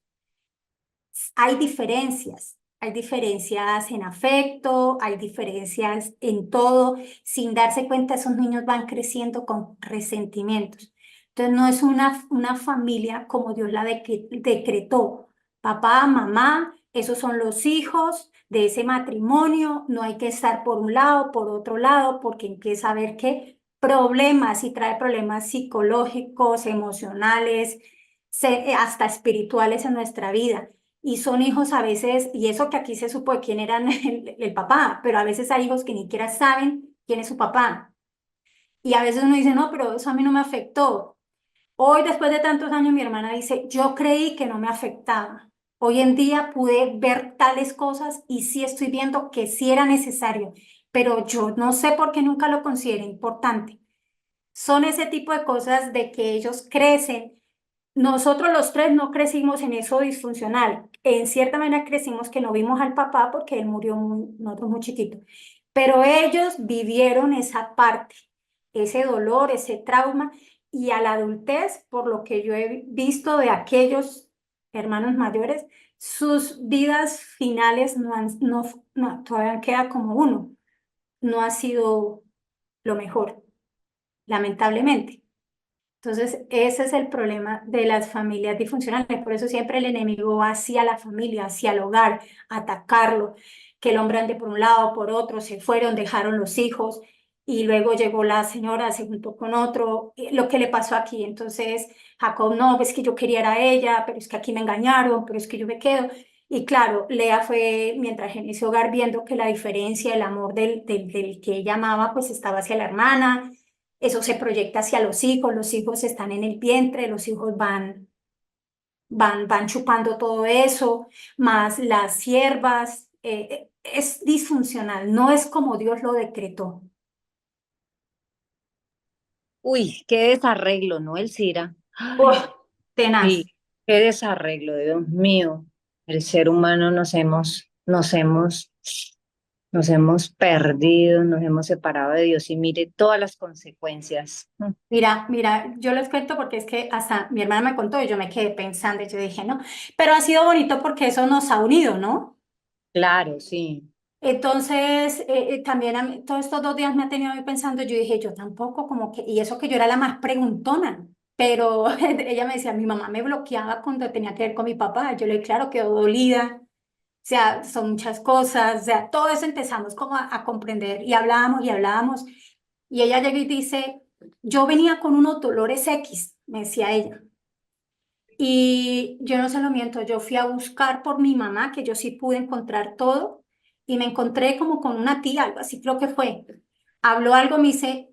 Hay diferencias en afecto, hay diferencias en todo. Sin darse cuenta, esos niños van creciendo con resentimientos. Entonces, no es una familia como Dios la decretó. Papá, mamá, esos son los hijos de ese matrimonio. No hay que estar por un lado, por otro lado, porque empieza a haber ¿qué? Problemas, y trae problemas psicológicos, emocionales, hasta espirituales en nuestra vida. Y son hijos a veces, y eso que aquí se supo de quién era el papá, pero a veces hay hijos que ni siquiera saben quién es su papá. Y a veces uno dice, no, pero eso a mí no me afectó. Hoy, después de tantos años, mi hermana dice, yo creí que no me afectaba. Hoy en día pude ver tales cosas y sí estoy viendo que sí era necesario, pero yo no sé por qué nunca lo consideré importante. Son ese tipo de cosas de que ellos crecen. Nosotros los tres no crecimos en eso disfuncional. En cierta manera crecimos que no vimos al papá porque él murió nosotros muy chiquitos. Pero ellos vivieron esa parte. ese dolor, ese trauma, y a la adultez, por lo que yo he visto de aquellos hermanos mayores, sus vidas finales todavía queda como uno, no ha sido lo mejor, lamentablemente. Entonces, ese es el problema de las familias disfuncionales. Por eso siempre el enemigo va hacia la familia, hacia el hogar, a atacarlo, que el hombre ande por un lado, por otro, se fueron, dejaron los hijos y luego llegó la señora, se juntó con otro, lo que le pasó aquí. Entonces, Jacob, no, es que yo quería era a ella, pero es que aquí me engañaron, pero es que yo me quedo. Y claro, Lea fue, mientras en ese hogar, viendo que la diferencia, el amor del que ella amaba, pues estaba hacia la hermana. Eso se proyecta hacia los hijos están en el vientre, los hijos van chupando todo eso, más las siervas, es disfuncional, no es como Dios lo decretó. Uy, qué desarreglo, ¿no, Elcira? Uf, Ay, tenaz. sí, qué desarreglo, Dios mío. El ser humano nos hemos perdido, nos hemos separado de Dios y mire todas las consecuencias. Mira, yo les cuento porque es que hasta mi hermana me contó y yo me quedé pensando y yo dije, no, pero ha sido bonito porque eso nos ha unido, ¿no? Claro, sí. Entonces, también todos estos 2 días me ha tenido ahí pensando, yo dije, yo tampoco, como que, y eso que yo era la más preguntona, pero ella me decía, mi mamá me bloqueaba cuando tenía que ver con mi papá, yo le dije, claro, quedó dolida, o sea, son muchas cosas, o sea, todo eso empezamos como a comprender y hablábamos, y ella llega y dice, yo venía con unos dolores X, me decía ella, y yo no se lo miento, yo fui a buscar por mi mamá, que yo sí pude encontrar todo, y me encontré como con una tía, algo así creo que fue. Habló algo, me dice,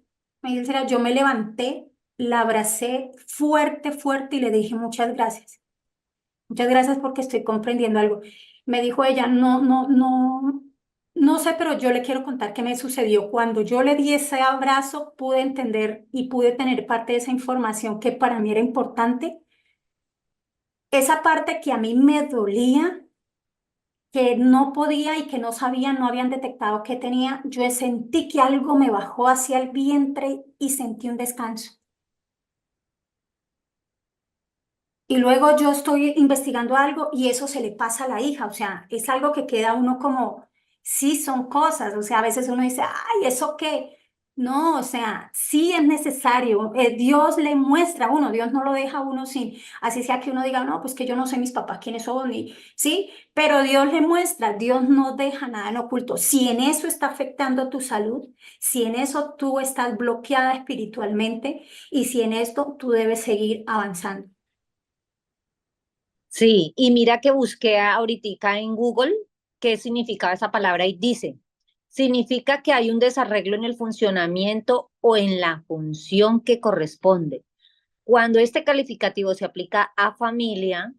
yo me levanté, la abracé fuerte, fuerte y le dije muchas gracias. Muchas gracias porque estoy comprendiendo algo. Me dijo ella, no sé, pero yo le quiero contar qué me sucedió. Cuando yo le di ese abrazo, pude entender y pude tener parte de esa información que para mí era importante. Esa parte que a mí me dolía, que no podía y que no sabían, no habían detectado que tenía, yo sentí que algo me bajó hacia el vientre y sentí un descanso. Y luego yo estoy investigando algo y eso se le pasa a la hija, o sea, es algo que queda uno como, sí, son cosas, o sea, a veces uno dice, ay, ¿eso qué? No, o sea, sí es necesario, Dios le muestra a uno, Dios no lo deja a uno sin, así sea que uno diga, no, pues que yo no sé mis papás quiénes son, y, sí, pero Dios le muestra, Dios no deja nada en oculto. Si en eso está afectando tu salud, si en eso tú estás bloqueada espiritualmente y si en esto tú debes seguir avanzando. Sí, y mira que busqué ahorita en Google qué significaba esa palabra y dice, significa que hay un desarreglo en el funcionamiento o en la función que corresponde. Cuando este calificativo se aplica a familia,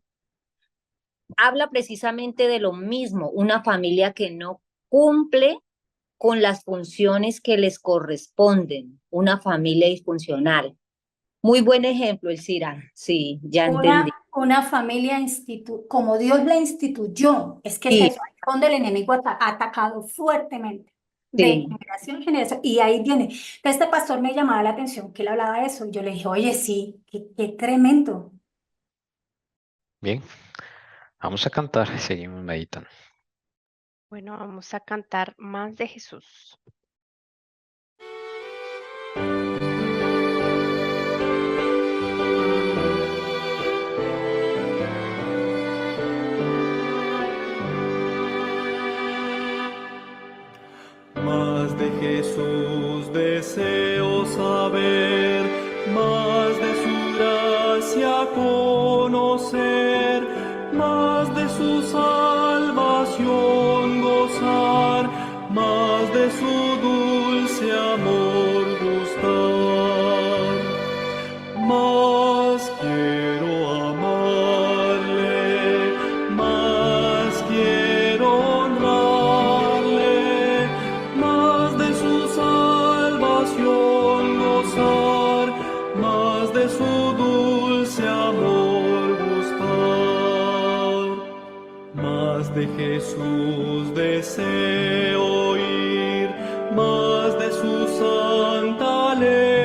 habla precisamente de lo mismo, una familia que no cumple con las funciones que les corresponden, una familia disfuncional. Muy buen ejemplo, Elcira. Sí, ya entendí. Una familia como Dios la instituyó, es que es Sí, eso, ahí es donde el enemigo ha atacado fuertemente, de sí. generación en generación, y ahí viene. Entonces, este pastor me llamaba la atención que él hablaba de eso, y yo le dije, oye, sí, qué tremendo. Bien, vamos a cantar y seguimos meditando. Bueno, vamos a cantar más de Jesús. Más de Jesús deseo saber, más de su gracia conocer, más de su salvación gozar, más de su dulce amor gustar. Más quiero amarle, más quiero honrarle, más de su salvación gozar, más de su dulce amor gustar. Más de Jesús deseo oír, más de su santa ley.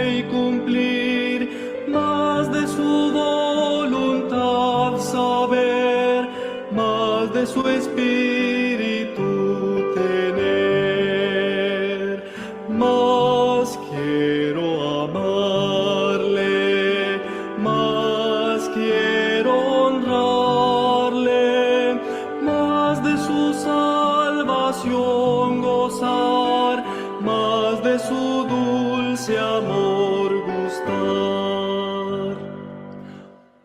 oración gozar, más de su dulce amor gustar.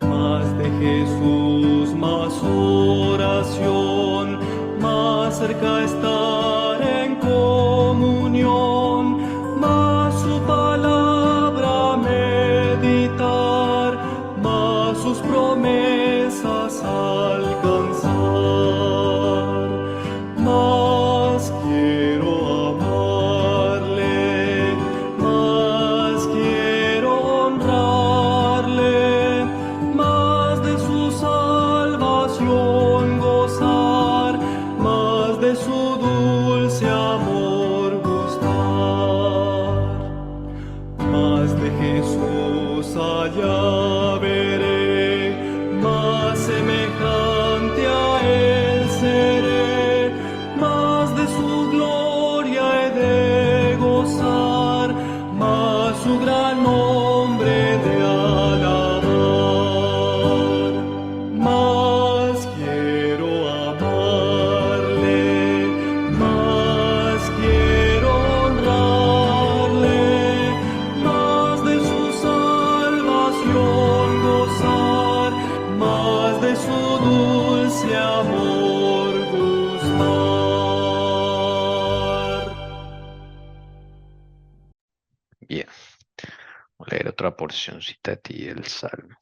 Más de Jesús, más oración, más cerca estar en comunión, más su palabra meditar, más sus promesas alcanzar. Más quiero amarle, más quiero honrarle, más de su salvación gozar, más de su dulce amor gustar. Más de Jesús allá veré, más semejante a Él seré, más de su gloria he de gozar, más su gran nombre de alabar. Más quiero amarle, más quiero honrarle, más de su salvación gozar, más de su dulce amor gustar. Bien, voy a leer otra porcioncita de ti del Salmo.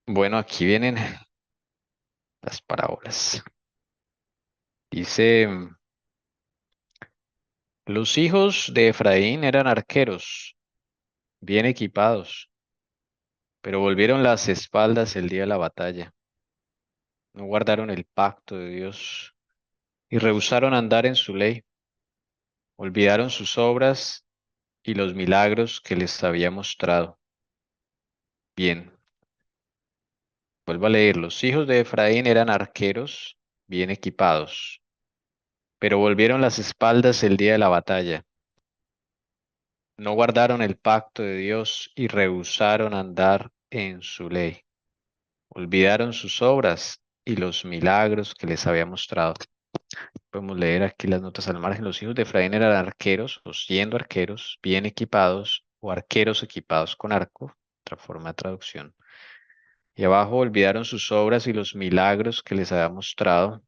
Bueno, aquí vienen las parábolas. Dice, los hijos de Efraín eran arqueros, bien equipados, pero volvieron las espaldas el día de la batalla. No guardaron el pacto de Dios y rehusaron andar en su ley. Olvidaron sus obras y los milagros que les había mostrado. Bien, vuelvo a leer. Los hijos de Efraín eran arqueros, bien equipados, pero volvieron las espaldas el día de la batalla. No guardaron el pacto de Dios y rehusaron andar en su ley. Olvidaron sus obras y los milagros que les había mostrado. Podemos leer aquí las notas al margen. Los hijos de Efraín eran arqueros, o siendo arqueros, bien equipados, o arqueros equipados con arco, otra forma de traducción. Y abajo olvidaron sus obras y los milagros que les había mostrado,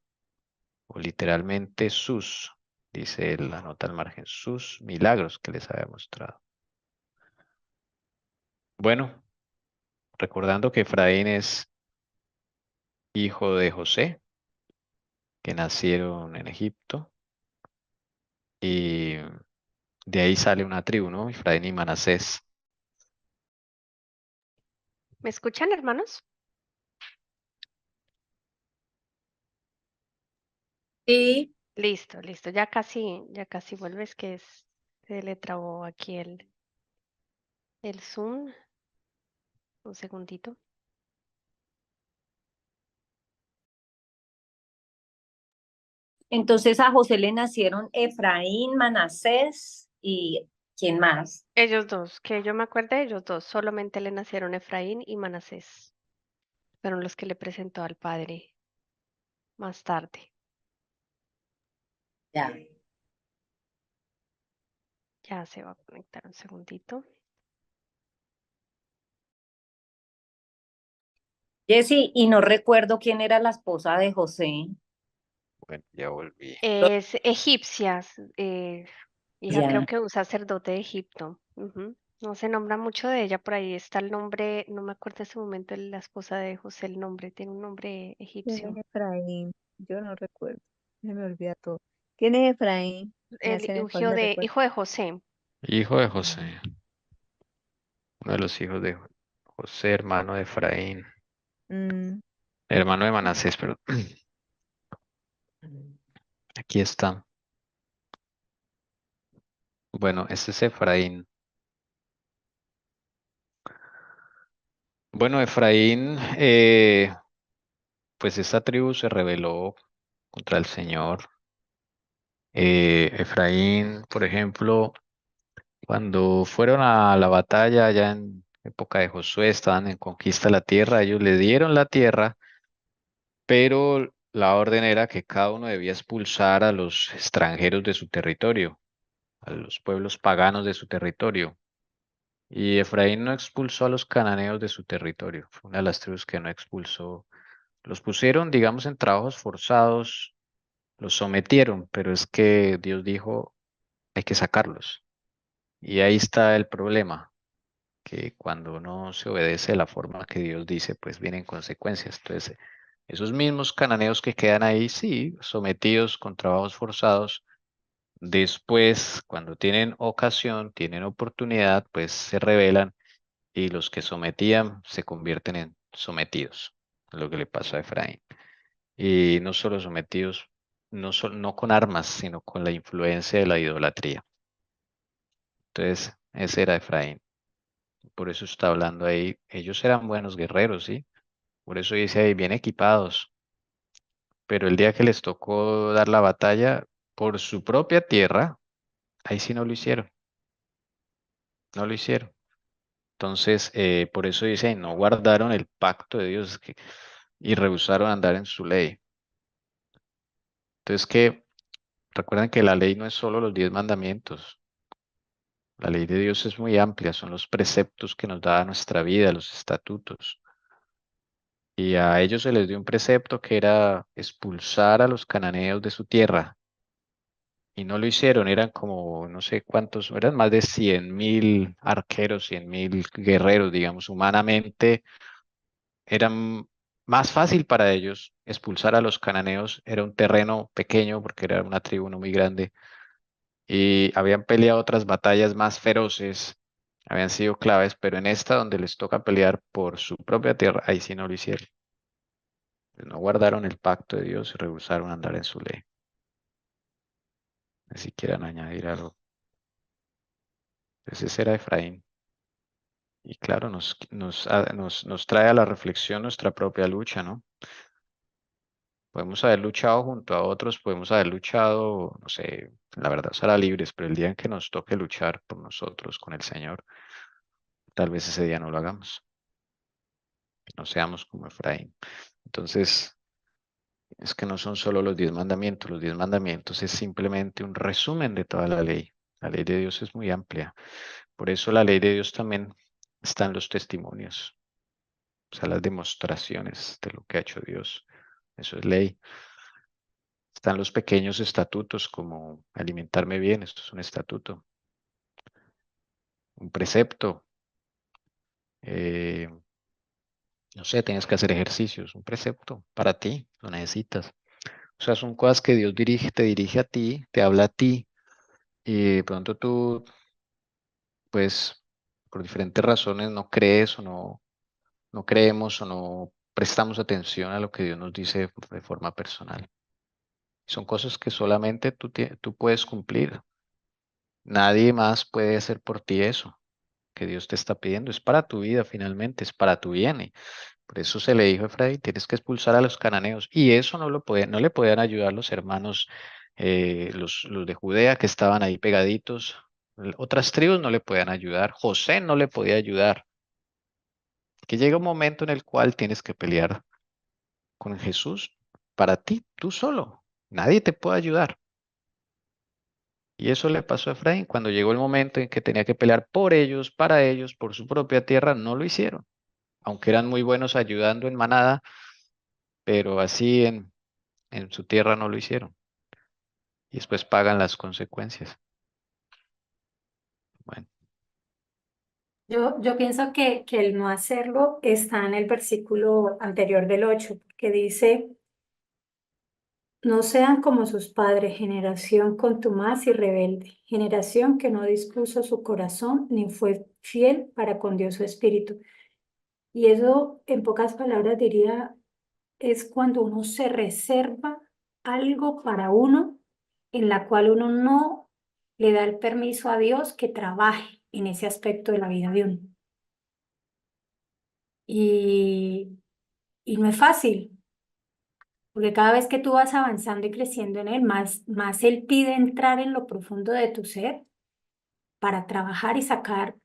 o literalmente sus, dice la nota al margen, sus milagros que les había mostrado. Bueno, recordando que Efraín es hijo de José, que nacieron en Egipto, y de ahí sale una tribu, ¿no? Efraín y Manasés. ¿Me escuchan, hermanos? Sí, Listo, listo. Ya casi vuelves, se le trabó aquí el Zoom. Un segundito. entonces a José le nacieron Efraín, Manasés y ¿quién más? Ellos dos, que yo me acuerde de ellos dos, solamente le nacieron Efraín y Manasés. Fueron los que le presentó al padre más tarde. Ya. Ya se va a conectar un segundito. Jessy, y no recuerdo quién era la esposa de José. Bueno, ya volví. Es egipcia, hija creo Ya. que un sacerdote de Egipto. Ujú. No se nombra mucho de ella, por ahí está el nombre, no me acuerdo en ese momento la esposa de José, el nombre, tiene un nombre ¿Quién egipcio. es Efraín? Yo no recuerdo. Se me olvida todo. ¿Quién es Efraín? ¿Me El hacen el favor, me recuerda? hijo de José. Hijo de José, uno de los hijos de José, hermano de Efraín, Mm, hermano de Manasés, pero aquí está. Bueno, este es Efraín. Bueno, Efraín, pues esta tribu se rebeló contra el Señor. Efraín, por ejemplo, cuando fueron a la batalla allá en época de Josué, estaban en conquista de la tierra, ellos le dieron la tierra, pero la orden era que cada uno debía expulsar a los extranjeros de su territorio, a los pueblos paganos de su territorio. Y Efraín no expulsó a los cananeos de su territorio. Fue una de las tribus que no expulsó. Los pusieron, digamos, en trabajos forzados, los sometieron, pero es que Dios dijo, hay que sacarlos. Y ahí está el problema, que cuando no se obedece de la forma que Dios dice, pues vienen consecuencias. Entonces, esos mismos cananeos que quedan ahí, sí, sometidos con trabajos forzados, después, cuando tienen ocasión, tienen oportunidad, pues se rebelan y los que sometían se convierten en sometidos, lo que le pasó a Efraín. Y no solo sometidos, no con armas, sino con la influencia de la idolatría. Entonces, ese era Efraín. Por eso está hablando ahí. Ellos eran buenos guerreros, ¿sí? Por eso dice ahí, bien equipados. Pero el día que les tocó dar la batalla por su propia tierra, ahí sí no lo hicieron. No lo hicieron. Entonces, por eso dice, no guardaron el pacto de Dios y rehusaron andar en su ley. Entonces, recuerden que la ley no es solo los 10 mandamientos. La ley de Dios es muy amplia, son los preceptos que nos da nuestra vida, los estatutos. Y a ellos se les dio un precepto que era expulsar a los cananeos de su tierra. Y no lo hicieron, eran como, no sé cuántos, eran más de 100.000 arqueros, 100.000 guerreros, digamos, humanamente. Eran más fácil para ellos expulsar a los cananeos. Era un terreno pequeño porque era una tribu no muy grande. Y habían peleado otras batallas más feroces, habían sido claves, pero en esta donde les toca pelear por su propia tierra, ahí sí no lo hicieron. No guardaron el pacto de Dios y rehusaron andar en su ley. Ni siquiera añadir algo. Ese era Efraín. Y claro, nos trae a la reflexión nuestra propia lucha, ¿no? Podemos haber luchado junto a otros, podemos haber luchado, no sé, la verdad será libres, pero el día en que nos toque luchar por nosotros con el Señor, tal vez ese día no lo hagamos. No seamos como Efraín. Entonces, es que no son solo los 10 mandamientos. Los 10 mandamientos es simplemente un resumen de toda la ley. La ley de Dios es muy amplia. Por eso la ley de Dios también está en los testimonios, o sea, las demostraciones de lo que ha hecho Dios. Eso es ley. Están los pequeños estatutos como alimentarme bien, esto es un estatuto. Un precepto. No sé, tienes que hacer ejercicios, un precepto para ti, lo necesitas. O sea, son cosas que Dios te dirige a ti, te habla a ti, y de pronto tú, pues, por diferentes razones no crees o no creemos o no prestamos atención a lo que Dios nos dice de forma personal. Son cosas que solamente tú puedes cumplir. Nadie más puede hacer por ti eso que Dios te está pidiendo. Es para tu vida finalmente, es para tu bien. Por eso se le dijo a Efraín, tienes que expulsar a los cananeos. Y eso no le podían ayudar los hermanos, los de Judea que estaban ahí pegaditos. Otras tribus no le podían ayudar. José no le podía ayudar. Que llega un momento en el cual tienes que pelear con Jesús para ti, tú solo. Nadie te puede ayudar. Y eso le pasó a Efraín. Cuando llegó el momento en que tenía que pelear por ellos, para ellos, por su propia tierra, no lo hicieron. Aunque eran muy buenos ayudando en manada, pero así en su tierra no lo hicieron. Y después pagan las consecuencias. Bueno, Yo pienso que el no hacerlo está en el versículo anterior del 8, que dice, no sean como sus padres, generación contumaz y rebelde, generación que no dispuso su corazón ni fue fiel para con Dios su espíritu. Y eso, en pocas palabras, diría, es cuando uno se reserva algo para uno en la cual uno no le da el permiso a Dios que trabaje en ese aspecto de la vida de uno. Y, y no es fácil, porque cada vez que tú vas avanzando y creciendo en Él, más Él pide entrar en lo profundo de tu ser para trabajar y sacar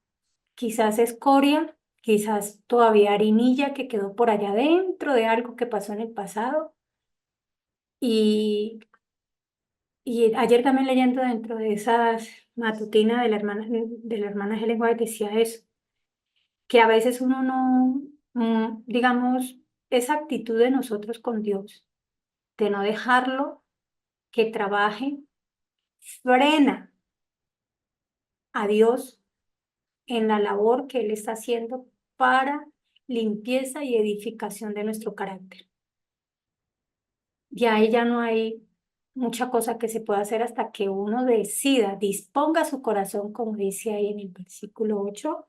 quizás escoria, quizás todavía harinilla que quedó por allá dentro de algo que pasó en el pasado, Y ayer también leyendo dentro de esas matutinas de la hermana Helen White decía eso, que a veces uno no, digamos, esa actitud de nosotros con Dios, de no dejarlo que trabaje, frena a Dios en la labor que Él está haciendo para limpieza y edificación de nuestro carácter. Y ahí ya no hay mucha cosa que se pueda hacer hasta que uno decida, disponga su corazón, como dice ahí en el versículo 8,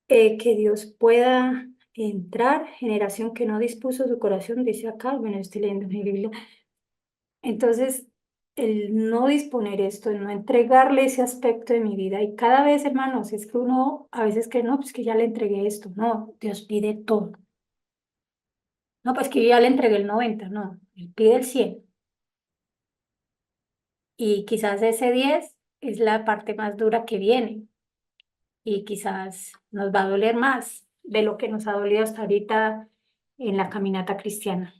que Dios pueda entrar, generación que no dispuso su corazón, dice acá, bueno, estoy leyendo mi Biblia. Entonces, el no disponer esto, el no entregarle ese aspecto de mi vida, y cada vez, hermanos, es que uno a veces que no, pues que ya le entregué esto, no, Dios pide todo. No, pues que yo ya le entregué el 90, no, Él pide el 100. Y quizás ese 10 es la parte más dura que viene, y quizás nos va a doler más de lo que nos ha dolido hasta ahorita en la caminata cristiana.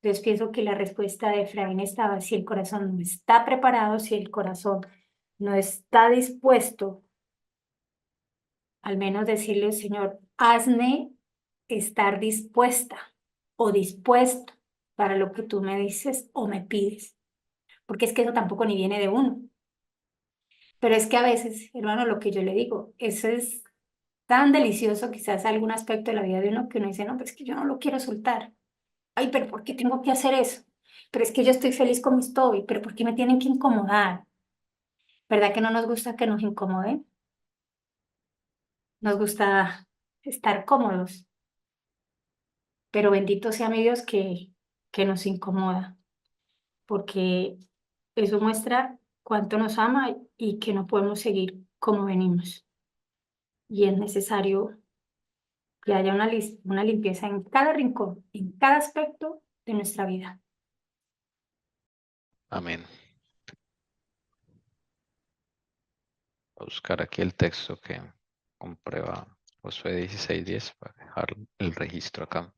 Entonces pienso que la respuesta de Efraín estaba: si el corazón no está preparado, si el corazón no está dispuesto, al menos decirle, Señor, hazme estar dispuesta o dispuesto para lo que tú me dices o me pides. Porque es que eso tampoco ni viene de uno. Pero es que a veces, hermano, lo que yo le digo, eso es tan delicioso, quizás algún aspecto de la vida de uno que uno dice, no, pues es que yo no lo quiero soltar. Ay, pero ¿por qué tengo que hacer eso? Pero es que yo estoy feliz como estoy, pero ¿por qué me tienen que incomodar? ¿Verdad que no nos gusta que nos incomoden? Nos gusta estar cómodos, pero bendito sea mi Dios que nos incomoda, porque eso muestra cuánto nos ama y que no podemos seguir como venimos. Y es necesario que haya una limpieza en cada rincón, en cada aspecto de nuestra vida. Amén. Voy a buscar aquí el texto que comprueba Josué 16:10 para dejar el registro acá.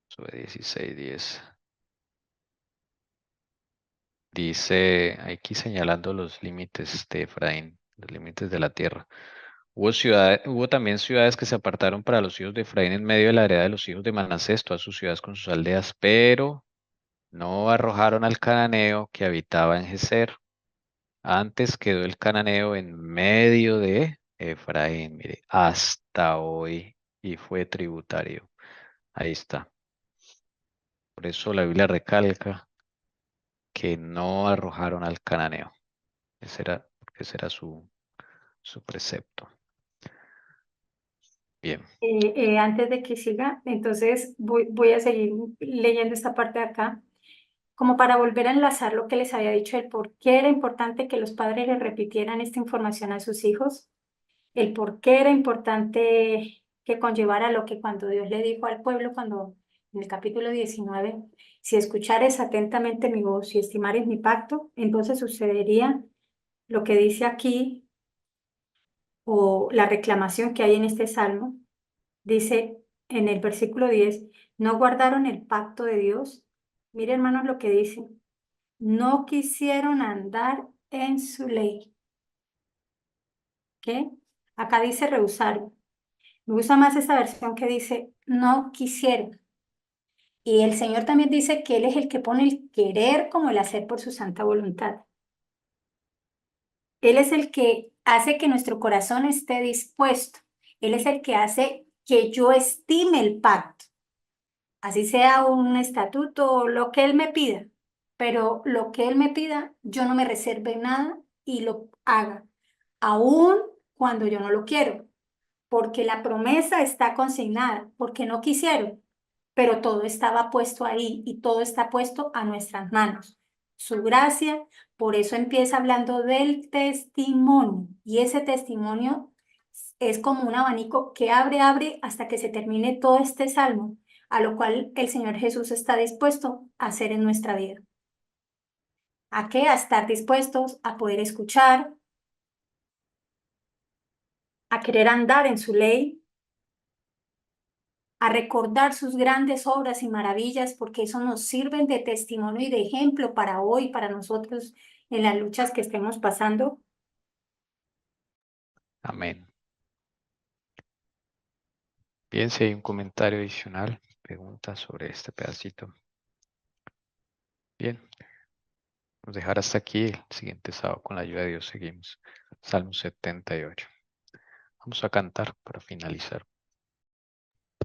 Josué 16:10. Dice aquí señalando los límites de Efraín, los límites de la tierra. Hubo también ciudades que se apartaron para los hijos de Efraín en medio de la heredad de los hijos de Manasés, todas sus ciudades con sus aldeas, pero no arrojaron al cananeo que habitaba en Geser. Antes quedó el cananeo en medio de Efraín, mire, hasta hoy, y fue tributario. Ahí está. Por eso la Biblia recalca que no arrojaron al cananeo. Ese era su precepto. Bien. Antes de que siga, entonces voy a seguir leyendo esta parte de acá, como para volver a enlazar lo que les había dicho, el por qué era importante que los padres les repitieran esta información a sus hijos, el por qué era importante que conllevara lo que cuando Dios le dijo al pueblo, cuando en el capítulo 19, si escuchares atentamente mi voz y estimares mi pacto, entonces sucedería lo que dice aquí, o la reclamación que hay en este salmo. Dice en el versículo 10, no guardaron el pacto de Dios. Miren, hermanos, lo que dice. No quisieron andar en su ley. ¿Qué? Acá dice rehusaron. Me gusta más esta versión que dice no quisieron. Y el Señor también dice que Él es el que pone el querer como el hacer por su santa voluntad. Él es el que hace que nuestro corazón esté dispuesto. Él es el que hace que yo estime el pacto. Así sea un estatuto o lo que Él me pida. Pero lo que Él me pida, yo no me reserve nada y lo haga. Aún cuando yo no lo quiero. Porque la promesa está consignada. Porque no quisieron. Pero todo estaba puesto ahí y todo está puesto a nuestras manos. Su gracia, por eso empieza hablando del testimonio. Y ese testimonio es como un abanico que abre hasta que se termine todo este salmo, a lo cual el Señor Jesús está dispuesto a hacer en nuestra vida. ¿A qué? A estar dispuestos a poder escuchar, a querer andar en su ley, a recordar sus grandes obras y maravillas, porque eso nos sirven de testimonio y de ejemplo para hoy, para nosotros en las luchas que estemos pasando. Amén. Bien, si hay un comentario adicional, pregunta sobre este pedacito. Bien, vamos a dejar hasta aquí. El siguiente sábado, con la ayuda de Dios, seguimos. Salmo 78. Vamos a cantar para finalizar.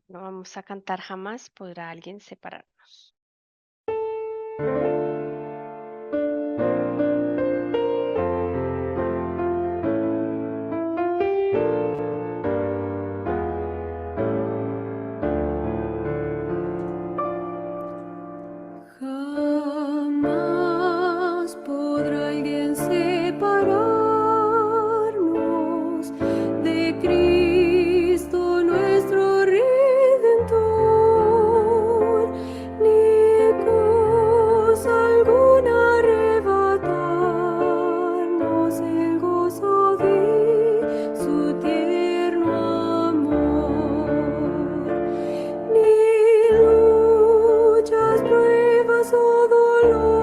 No vamos a cantar jamás, podrá alguien separarnos. Jamás podrá alguien separarnos de Cristo nuestro Redentor, ni cosa alguna arrebatarnos el gozo de su tierno amor, ni luchas, pruebas o dolor